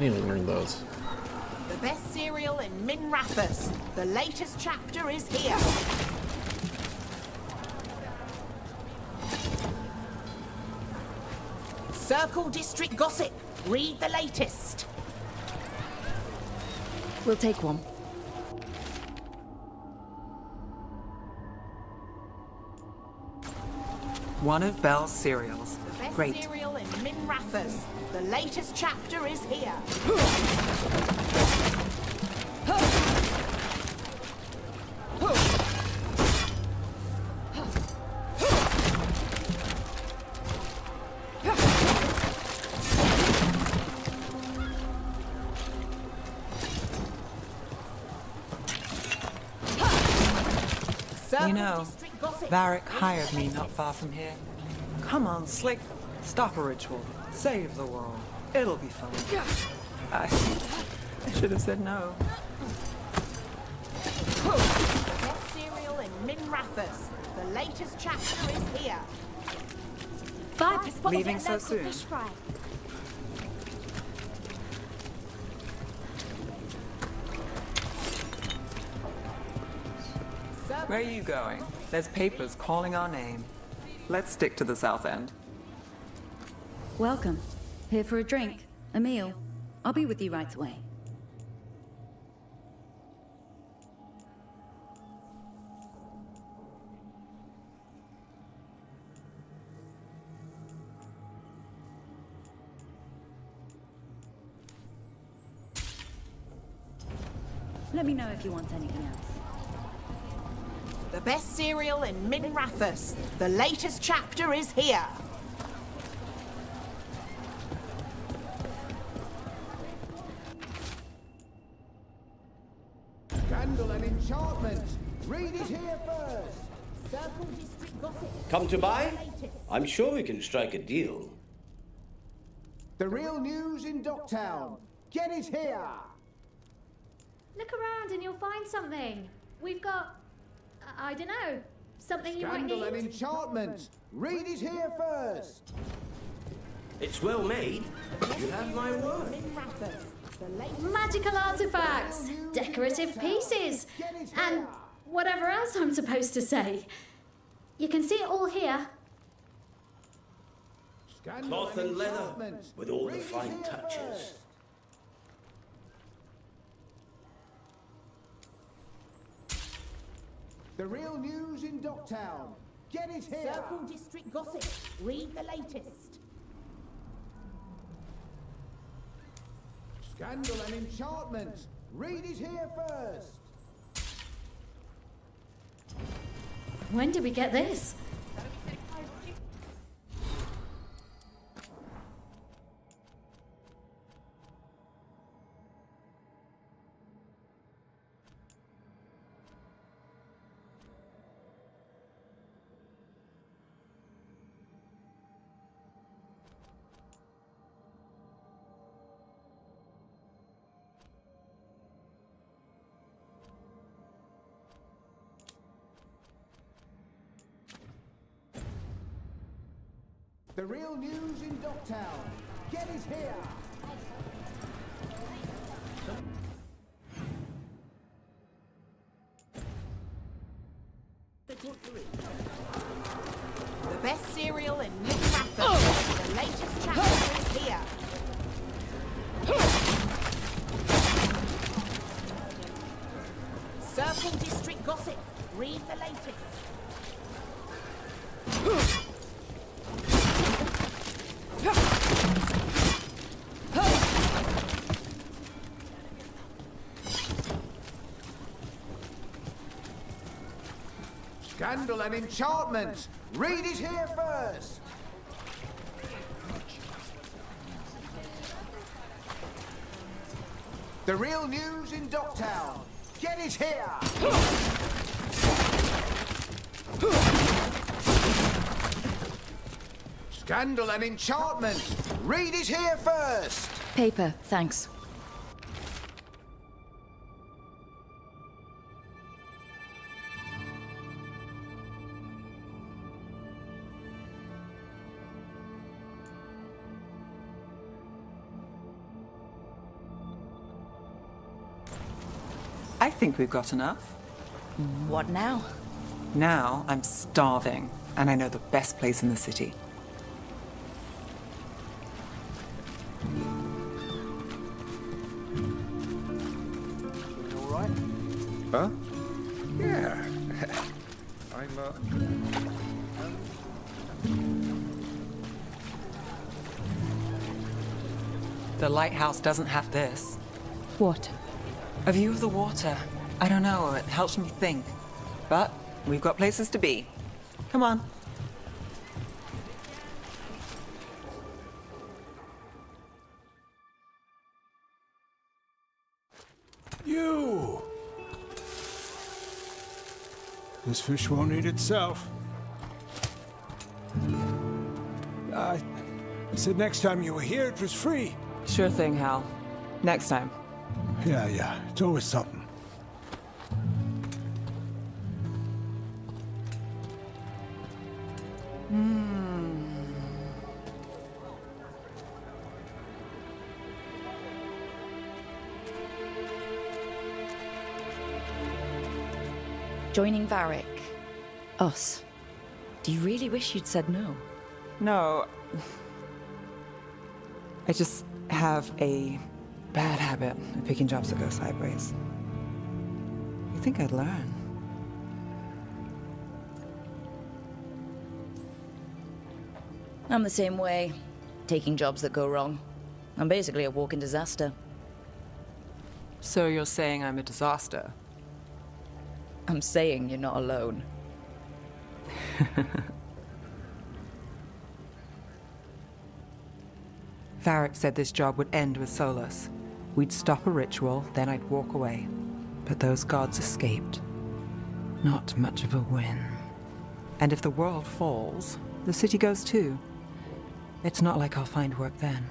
Speaker 12: need to learn those.
Speaker 11: The best cereal in Min Rathas. The latest chapter is here. Circle District Gossip. Read the latest.
Speaker 2: We'll take one.
Speaker 1: One of Belle's cereals.
Speaker 11: The best
Speaker 1: Great.
Speaker 11: cereal in Min Rathas. The latest chapter is here.
Speaker 1: You know, Varric hired me not far from here. Come on, Slick. Stop a ritual. Save the world. It'll be fun. I should have said no.
Speaker 11: The best cereal in Min Rathas. The latest chapter is here.
Speaker 1: Leaving so soon? Where are you going? There's papers calling our name. Let's stick to the south end.
Speaker 14: Welcome. Here for a drink, a meal. I'll be with you right away. Let me know if you want anything else.
Speaker 11: The best cereal in Min Rathas. The latest chapter is here.
Speaker 23: Scandal and enchantment. Read it here first.
Speaker 11: Circle District Gossip.
Speaker 24: Come to buy? I'm sure we can strike a deal.
Speaker 23: The real news in Docktown. Get it here.
Speaker 25: Look around and you'll find something. We've got, I don't know, something you might
Speaker 23: Scandal and
Speaker 25: need.
Speaker 23: enchantment. Read it here first.
Speaker 24: It's well made. You have my word.
Speaker 25: Magical artifacts, decorative pieces, and whatever else I'm supposed to say. You can see it all here.
Speaker 24: Cloth and leather, with all the fine touches.
Speaker 23: The real news in Docktown. Get it here.
Speaker 11: Circle District Gossip. Read the latest.
Speaker 23: Scandal and enchantment. Read it here first.
Speaker 25: When did we get this?
Speaker 23: The real news in Docktown. Get it here.
Speaker 11: The best cereal in Min Rathas. The latest chapter is here. Circle District Gossip. Read the latest.
Speaker 23: Scandal and enchantment. Read it here first. The real news in Docktown. Get it here. Scandal and enchantment. Read it here first.
Speaker 2: Paper, thanks.
Speaker 1: I think we've got enough.
Speaker 2: What now?
Speaker 1: Now I'm starving, and I know the best place in the city.
Speaker 5: All right? Huh? Yeah.
Speaker 1: The lighthouse doesn't have this.
Speaker 14: What?
Speaker 1: A view of the water. I don't know, it helps me think. But we've got places to be. Come on.
Speaker 7: You! This fish won't eat itself. I said next time you were here, it was free.
Speaker 1: Sure thing, Hal. Next time.
Speaker 7: Yeah, it's always something.
Speaker 2: Joining Varric. Us. Do you really wish you'd said no?
Speaker 1: No. I just have a bad habit of picking jobs that go sideways. You think I'd learn?
Speaker 2: I'm the same way. Taking jobs that go wrong. I'm basically a walking disaster.
Speaker 1: So you're saying I'm a disaster?
Speaker 2: I'm saying you're not alone.
Speaker 1: Varric said this job would end with Solus. We'd stop a ritual, then I'd walk away. But those gods escaped. Not much of a win. And if the world falls, the city goes too. It's not like I'll find work then.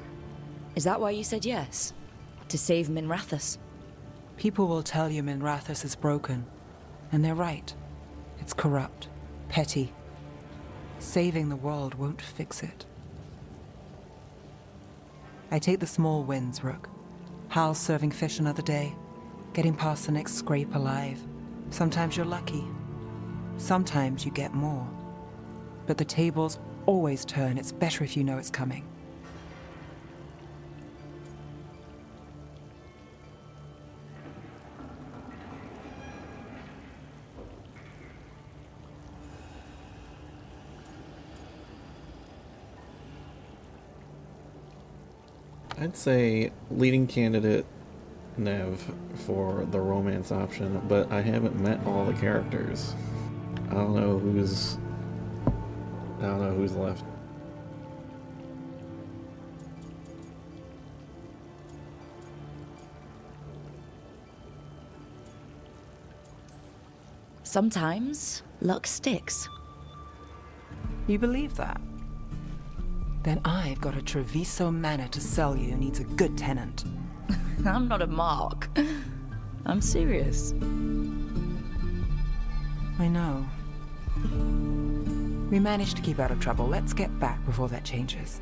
Speaker 2: Is that why you said yes? To save Minrathous?
Speaker 1: People will tell you Minrathous is broken. And they're right. It's corrupt, petty. Saving the world won't fix it. I take the small wins, Rook. Hal serving fish another day, getting past the next scrape alive. Sometimes you're lucky. Sometimes you get more. But the tables always turn. It's better if you know it's coming.
Speaker 12: I'd say leading candidate Nev for the romance option, but I haven't met all the characters. I don't know who's left.
Speaker 2: Sometimes luck sticks.
Speaker 1: You believe that? Then I've got a Treviso manor to sell you who needs a good tenant.
Speaker 2: I'm not a mark. I'm serious.
Speaker 1: I know. We managed to keep out of trouble. Let's get back before that changes.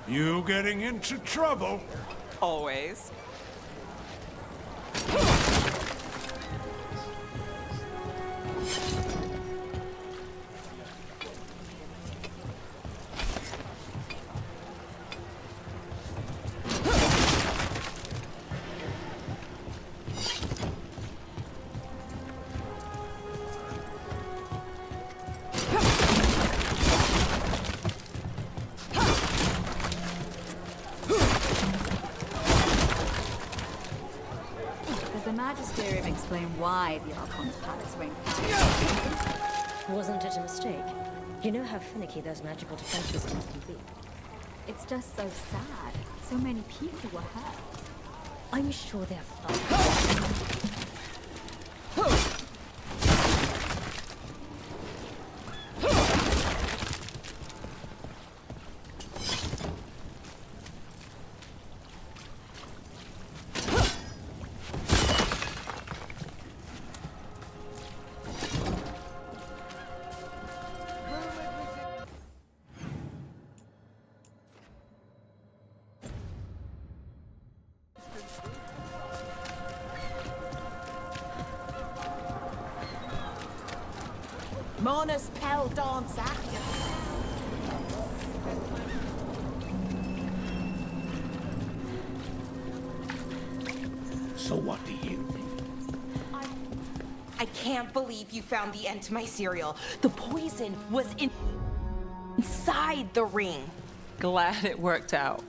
Speaker 7: You getting into trouble?
Speaker 1: Always.
Speaker 14: Does the Magisterium explain why the Archon's palace ranked high?
Speaker 9: Wasn't it a mistake? You know how finicky those magical defense systems can be.
Speaker 14: It's just so sad. So many people were hurt.
Speaker 9: I'm sure they're fine.
Speaker 11: Monas Pel Dance
Speaker 23: So what do you think?
Speaker 20: I can't believe you found the end to my cereal. The poison was inside the ring.
Speaker 1: Glad it worked out.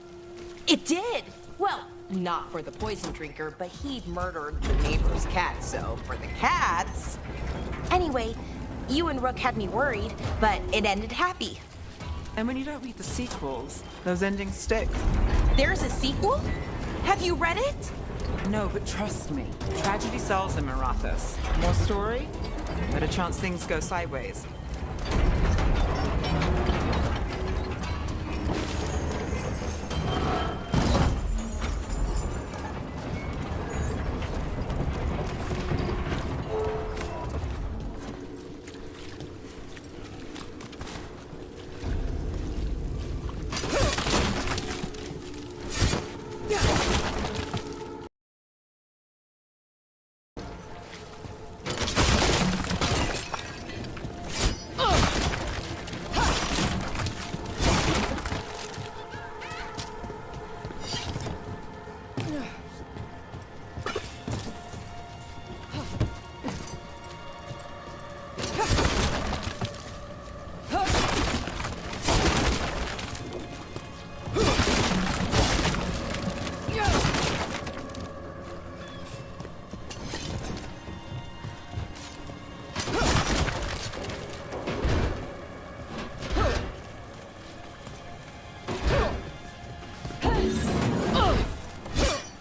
Speaker 20: It did. Well, not for the poison drinker, but he'd murdered the neighbor's cat, so for the cats. Anyway, you and Rook had me worried, but it ended happy.
Speaker 1: And when you don't read the sequels, those endings stick.
Speaker 20: There's a sequel? Have you read it?
Speaker 1: No, but trust me. Tragedy solves in Marathas. More story, better chance things go sideways.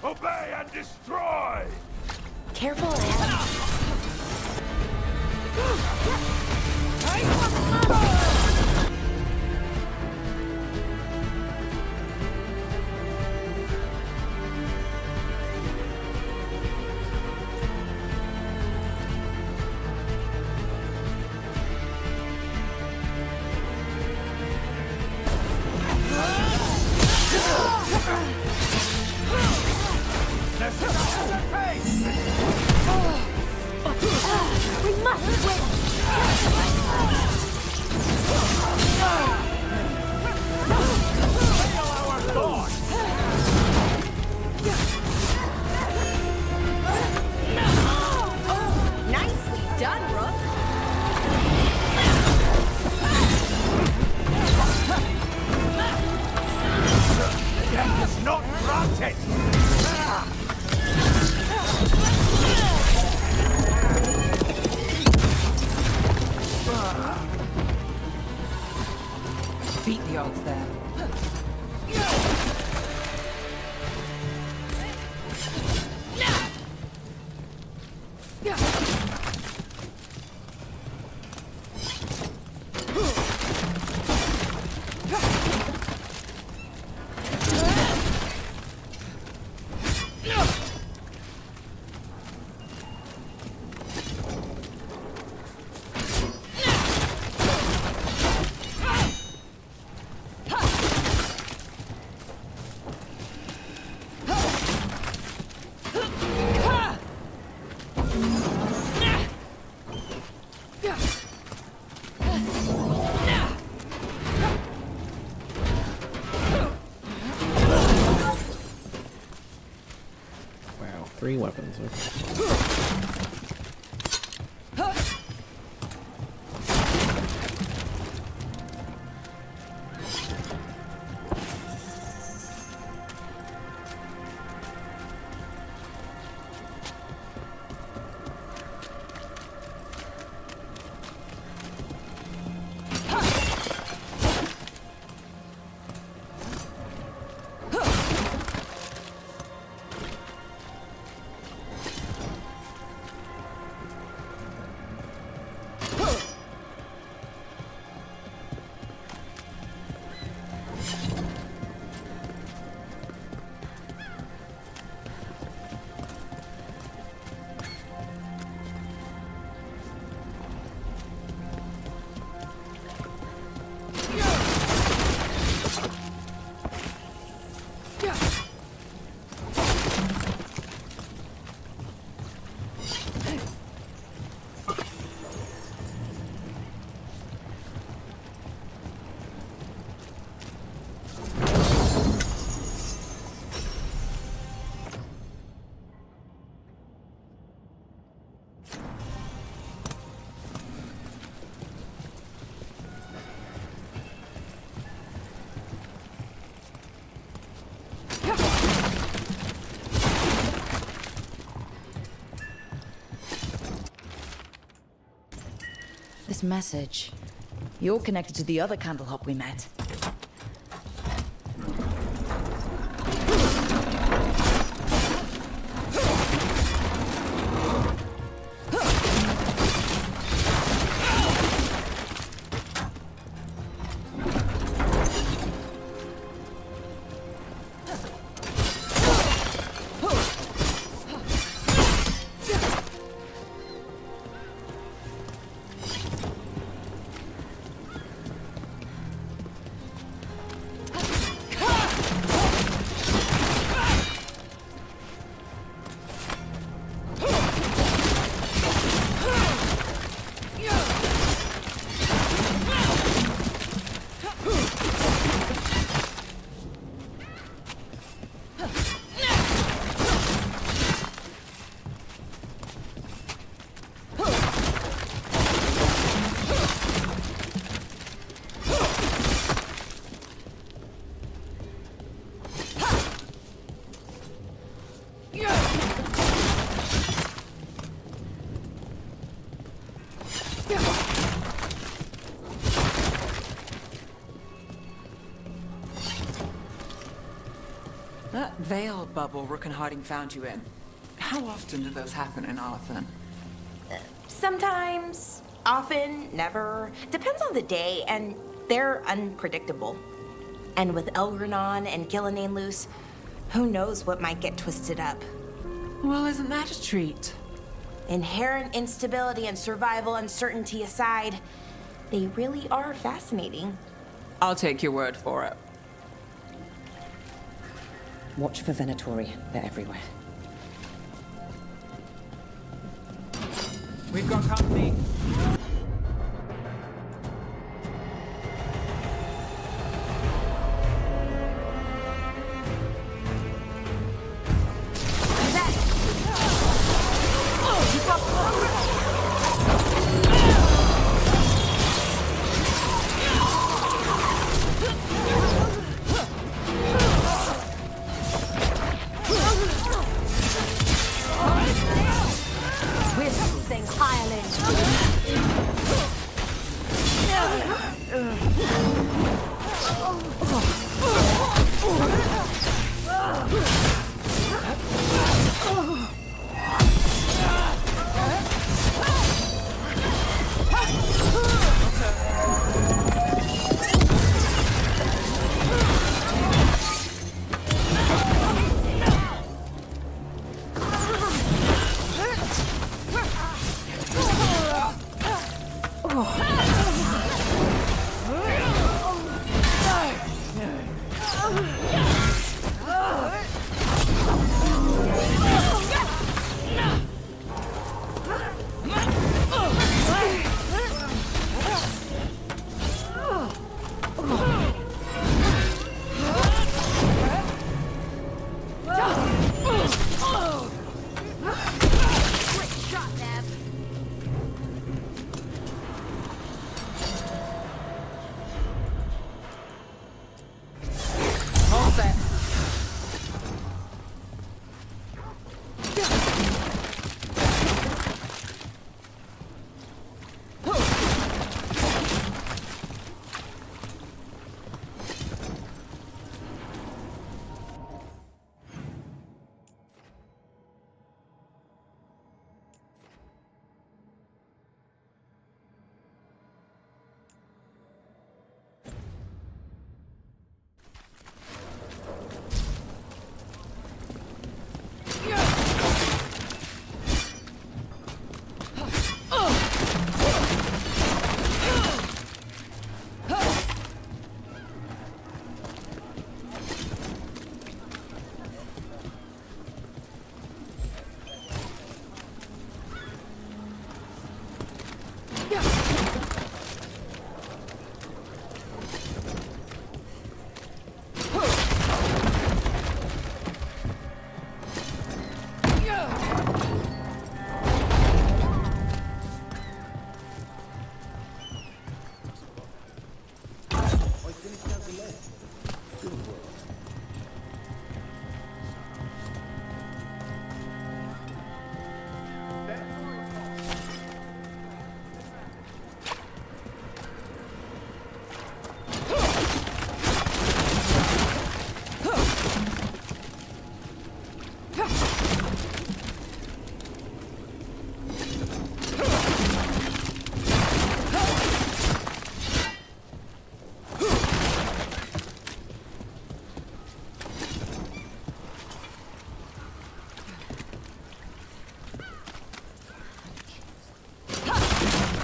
Speaker 7: Obey and destroy!
Speaker 20: Careful,
Speaker 9: We must win!
Speaker 20: Nicely done, Rook.
Speaker 7: Death is not granted!
Speaker 1: Beat the odds there.
Speaker 12: 3 weapons. Okay.
Speaker 2: This message. You're connected to the other Candlehop we met.
Speaker 1: That veil bubble Rook and Harding found you in. How often do those happen in Arthur?
Speaker 20: Sometimes, often, never. Depends on the day, and they're unpredictable. And with Elgranon and Gillenane loose, who knows what might get twisted up.
Speaker 1: Well, isn't that a treat?
Speaker 20: Inherent instability and survival uncertainty aside, they really are fascinating.
Speaker 1: I'll take your word for it.
Speaker 9: Watch for Venatori. They're everywhere.
Speaker 10: We've got company.
Speaker 20: We're losing Highland.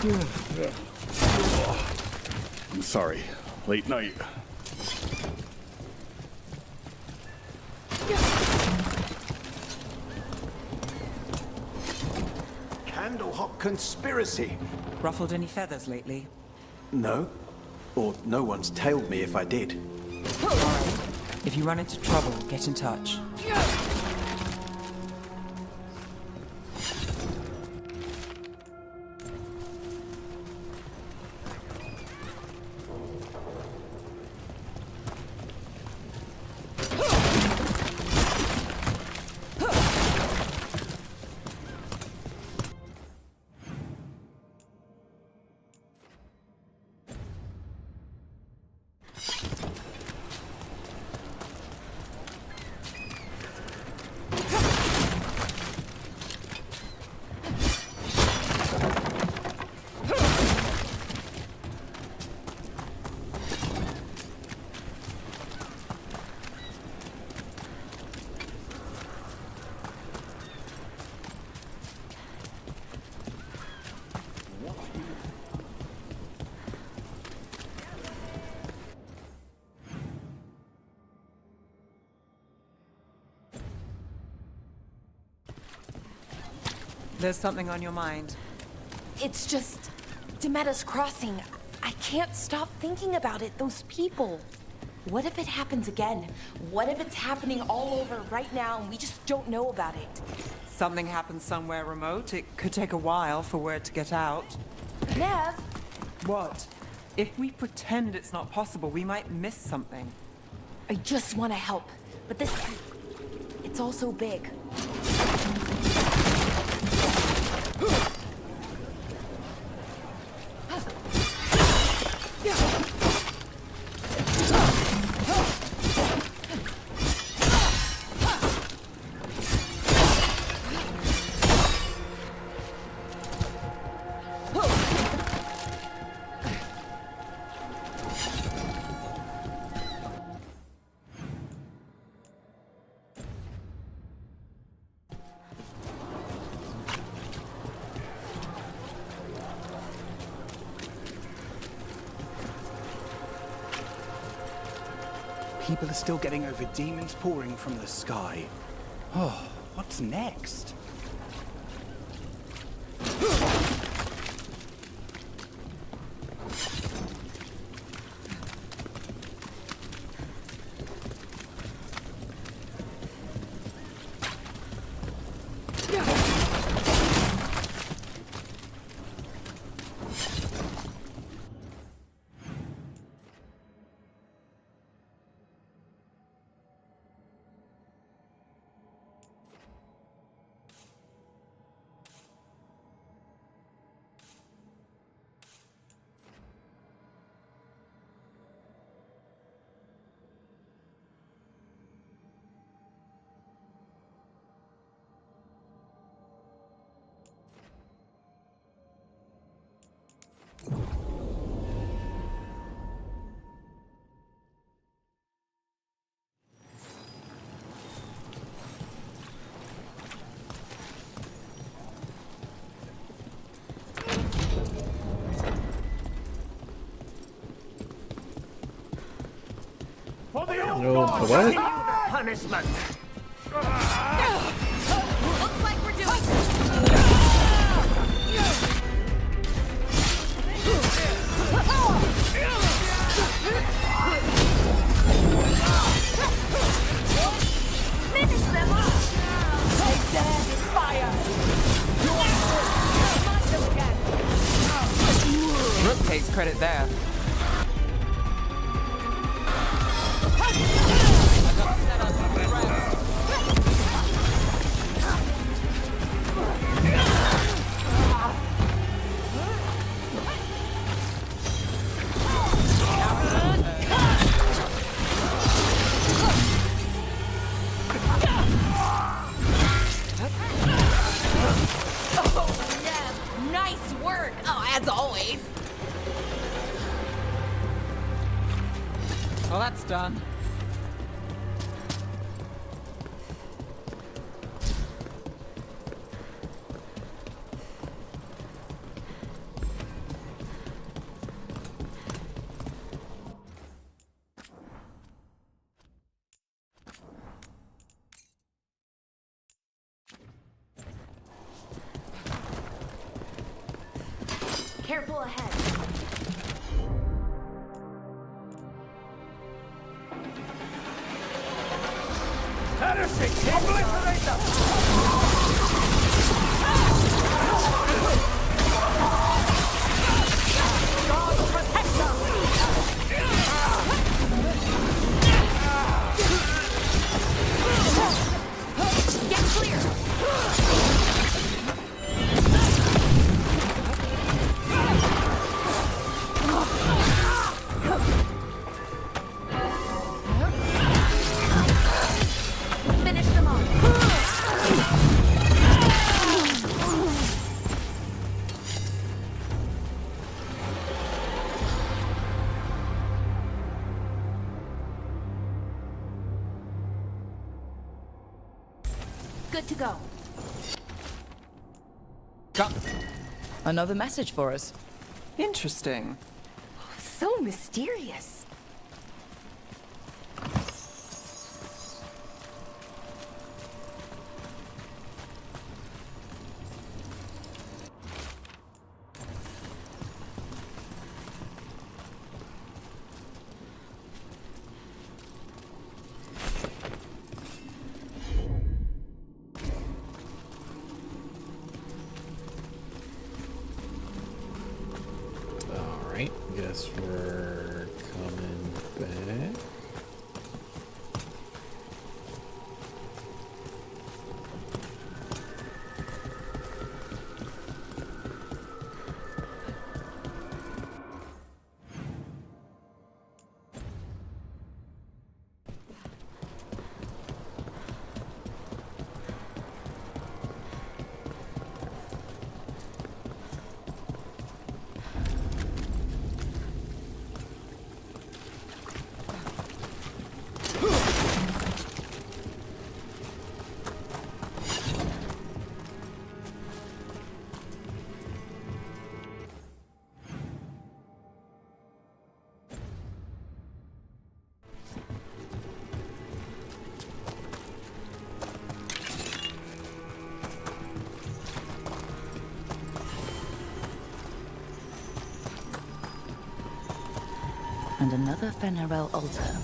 Speaker 13: I'm sorry. Late night.
Speaker 3: Candlehop conspiracy.
Speaker 1: Ruffled any feathers lately?
Speaker 3: No. Or no one's tailed me if I did.
Speaker 1: If you run into trouble, get in touch. There's something on your mind.
Speaker 20: It's just Demetta's Crossing. I can't stop thinking about it. Those people. What if it happens again? What if it's happening all over right now and we just don't know about it?
Speaker 1: Something happens somewhere remote. It could take a while for word to get out.
Speaker 20: Nev!
Speaker 1: What? If we pretend it's not possible, we might miss something.
Speaker 20: I just want to help. But this... it's all so big.
Speaker 15: People are still getting over demons pouring from the sky. Oh, what's next?
Speaker 12: No, what?
Speaker 21: Punishment.
Speaker 20: Looks like we're doing finish them off! Take that fire!
Speaker 1: Rook takes credit there.
Speaker 20: Nice work! Oh, as always.
Speaker 1: Well, that's done.
Speaker 4: Careful ahead.
Speaker 20: Get clear! Finish them off. Good to go.
Speaker 2: Another message for us.
Speaker 1: Interesting.
Speaker 20: So mysterious.
Speaker 12: Alright, guess we're coming back.
Speaker 2: And another Fenarel altar.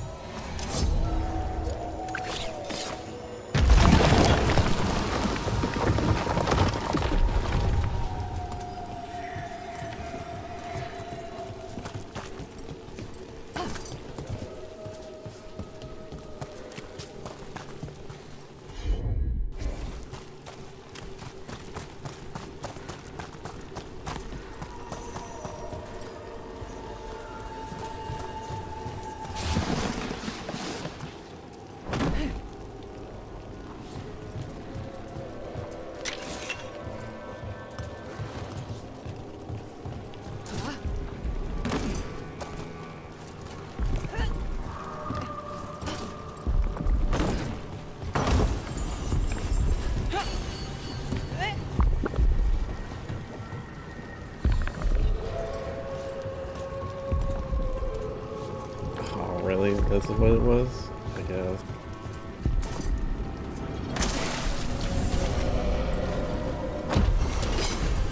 Speaker 12: Really? This is what it was? I guess.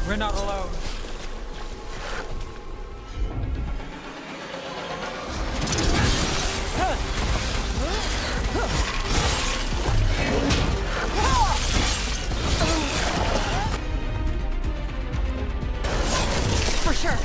Speaker 1: We're not alone.
Speaker 20: For sure.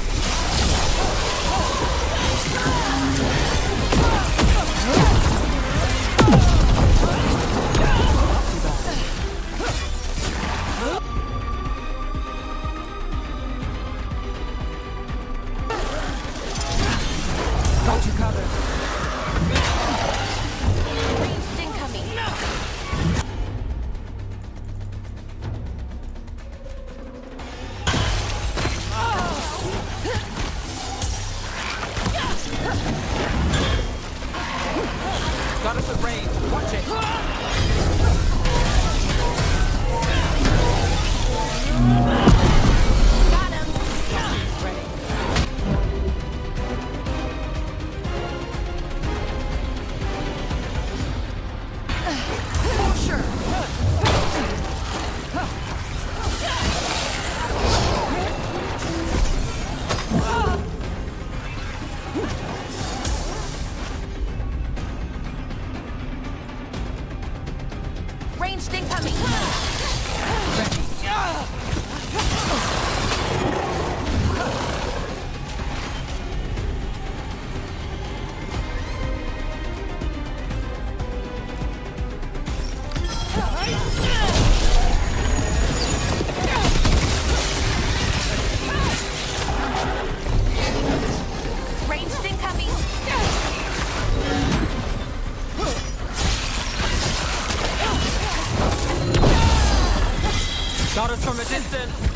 Speaker 1: us from a distance.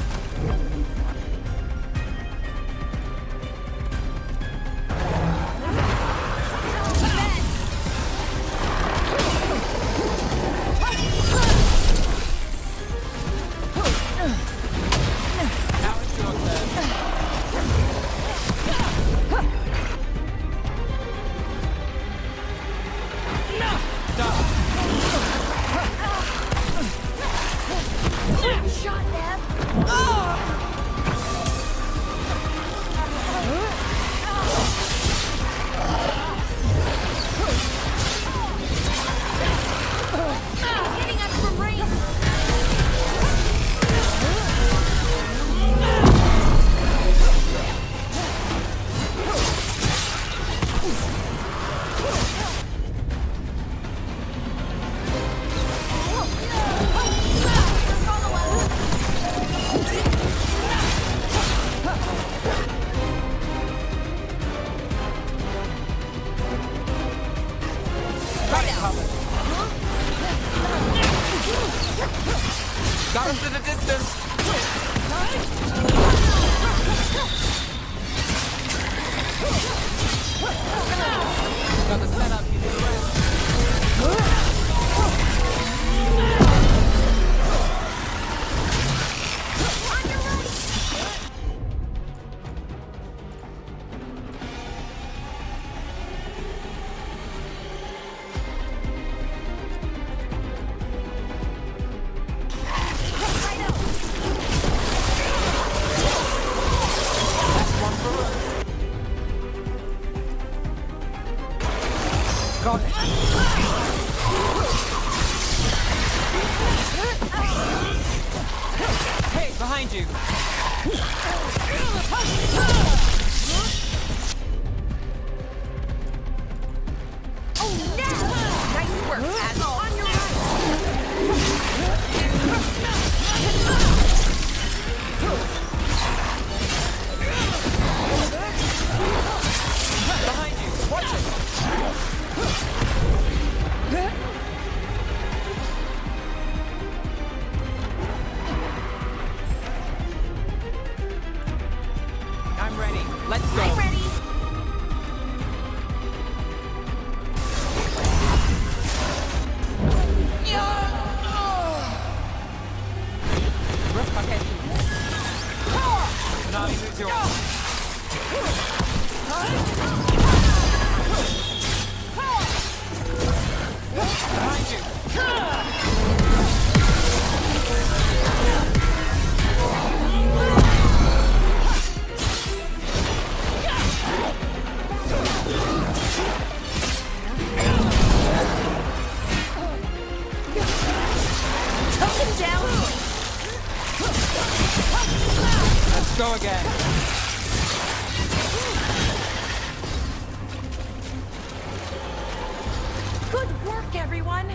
Speaker 8: Shot them! Hitting us from range!
Speaker 1: Got us in the distance. Got the setup. You do the rest. Got it. Hey, behind you.
Speaker 8: Oh, no! Nice work, asshole! On your
Speaker 1: Behind you. Watch it. I'm ready. Let's go.
Speaker 8: I'm ready!
Speaker 1: Nami, who's yours? Behind you.
Speaker 8: Take him down!
Speaker 1: Let's go again.
Speaker 8: Good work, everyone!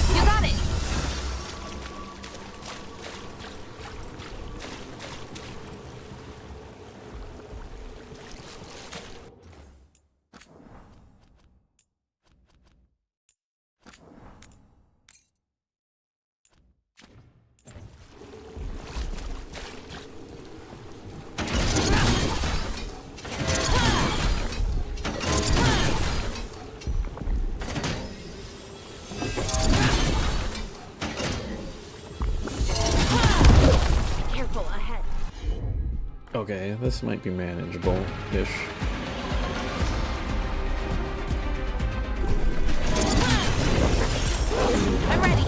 Speaker 8: You got it! Careful ahead.
Speaker 12: Okay, this might be manageable-ish.
Speaker 8: I'm ready.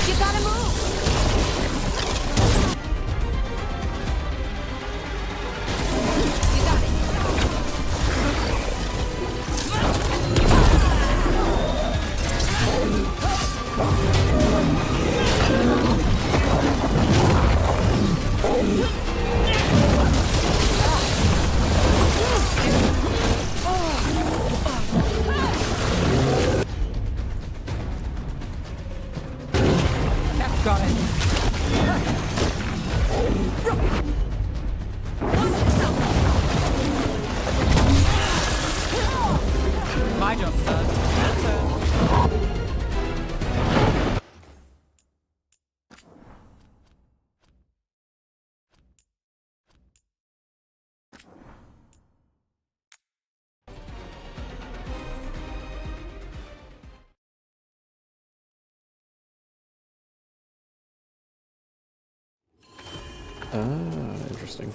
Speaker 8: You gotta move.
Speaker 12: Ah, interesting.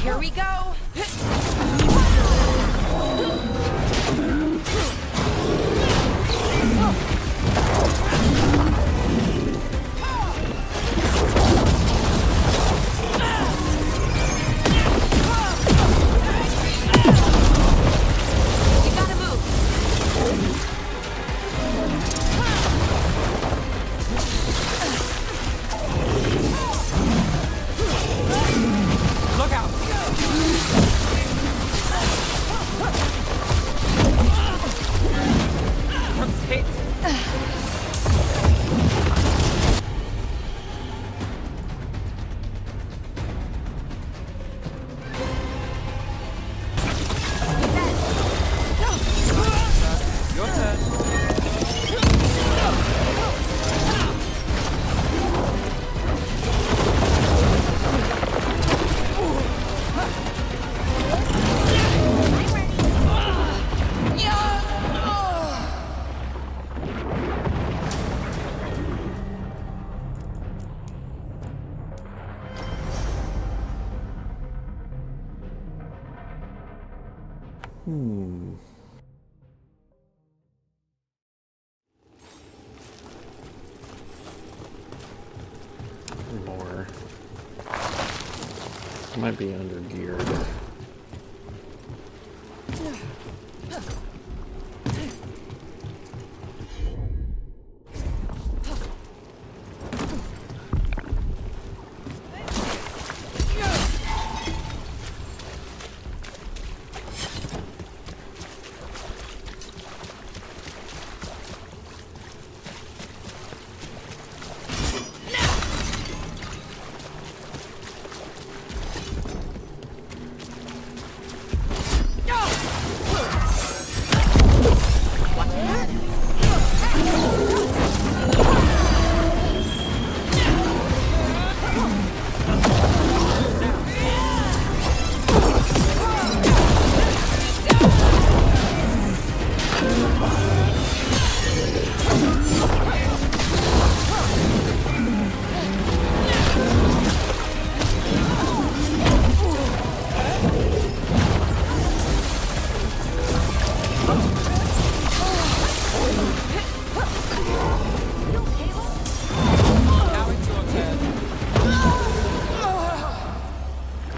Speaker 8: Here we go.
Speaker 1: Look out! Brooks hit. Your turn.
Speaker 12: More. Might be under geared.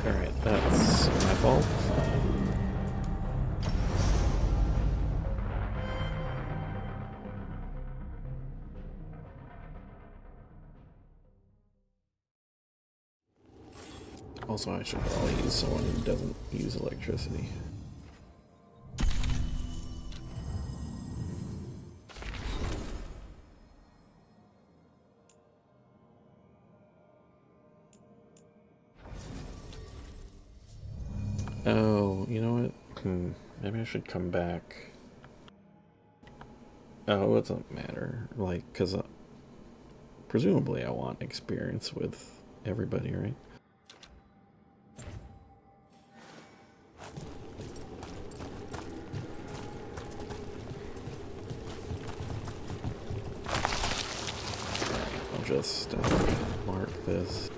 Speaker 12: Alright, that's my fault. Also, I should probably use someone who doesn't use electricity. Oh, you know what? Maybe I should come back. Oh, it doesn't matter. Like, because presumably I want experience with everybody, right? I'll just mark this.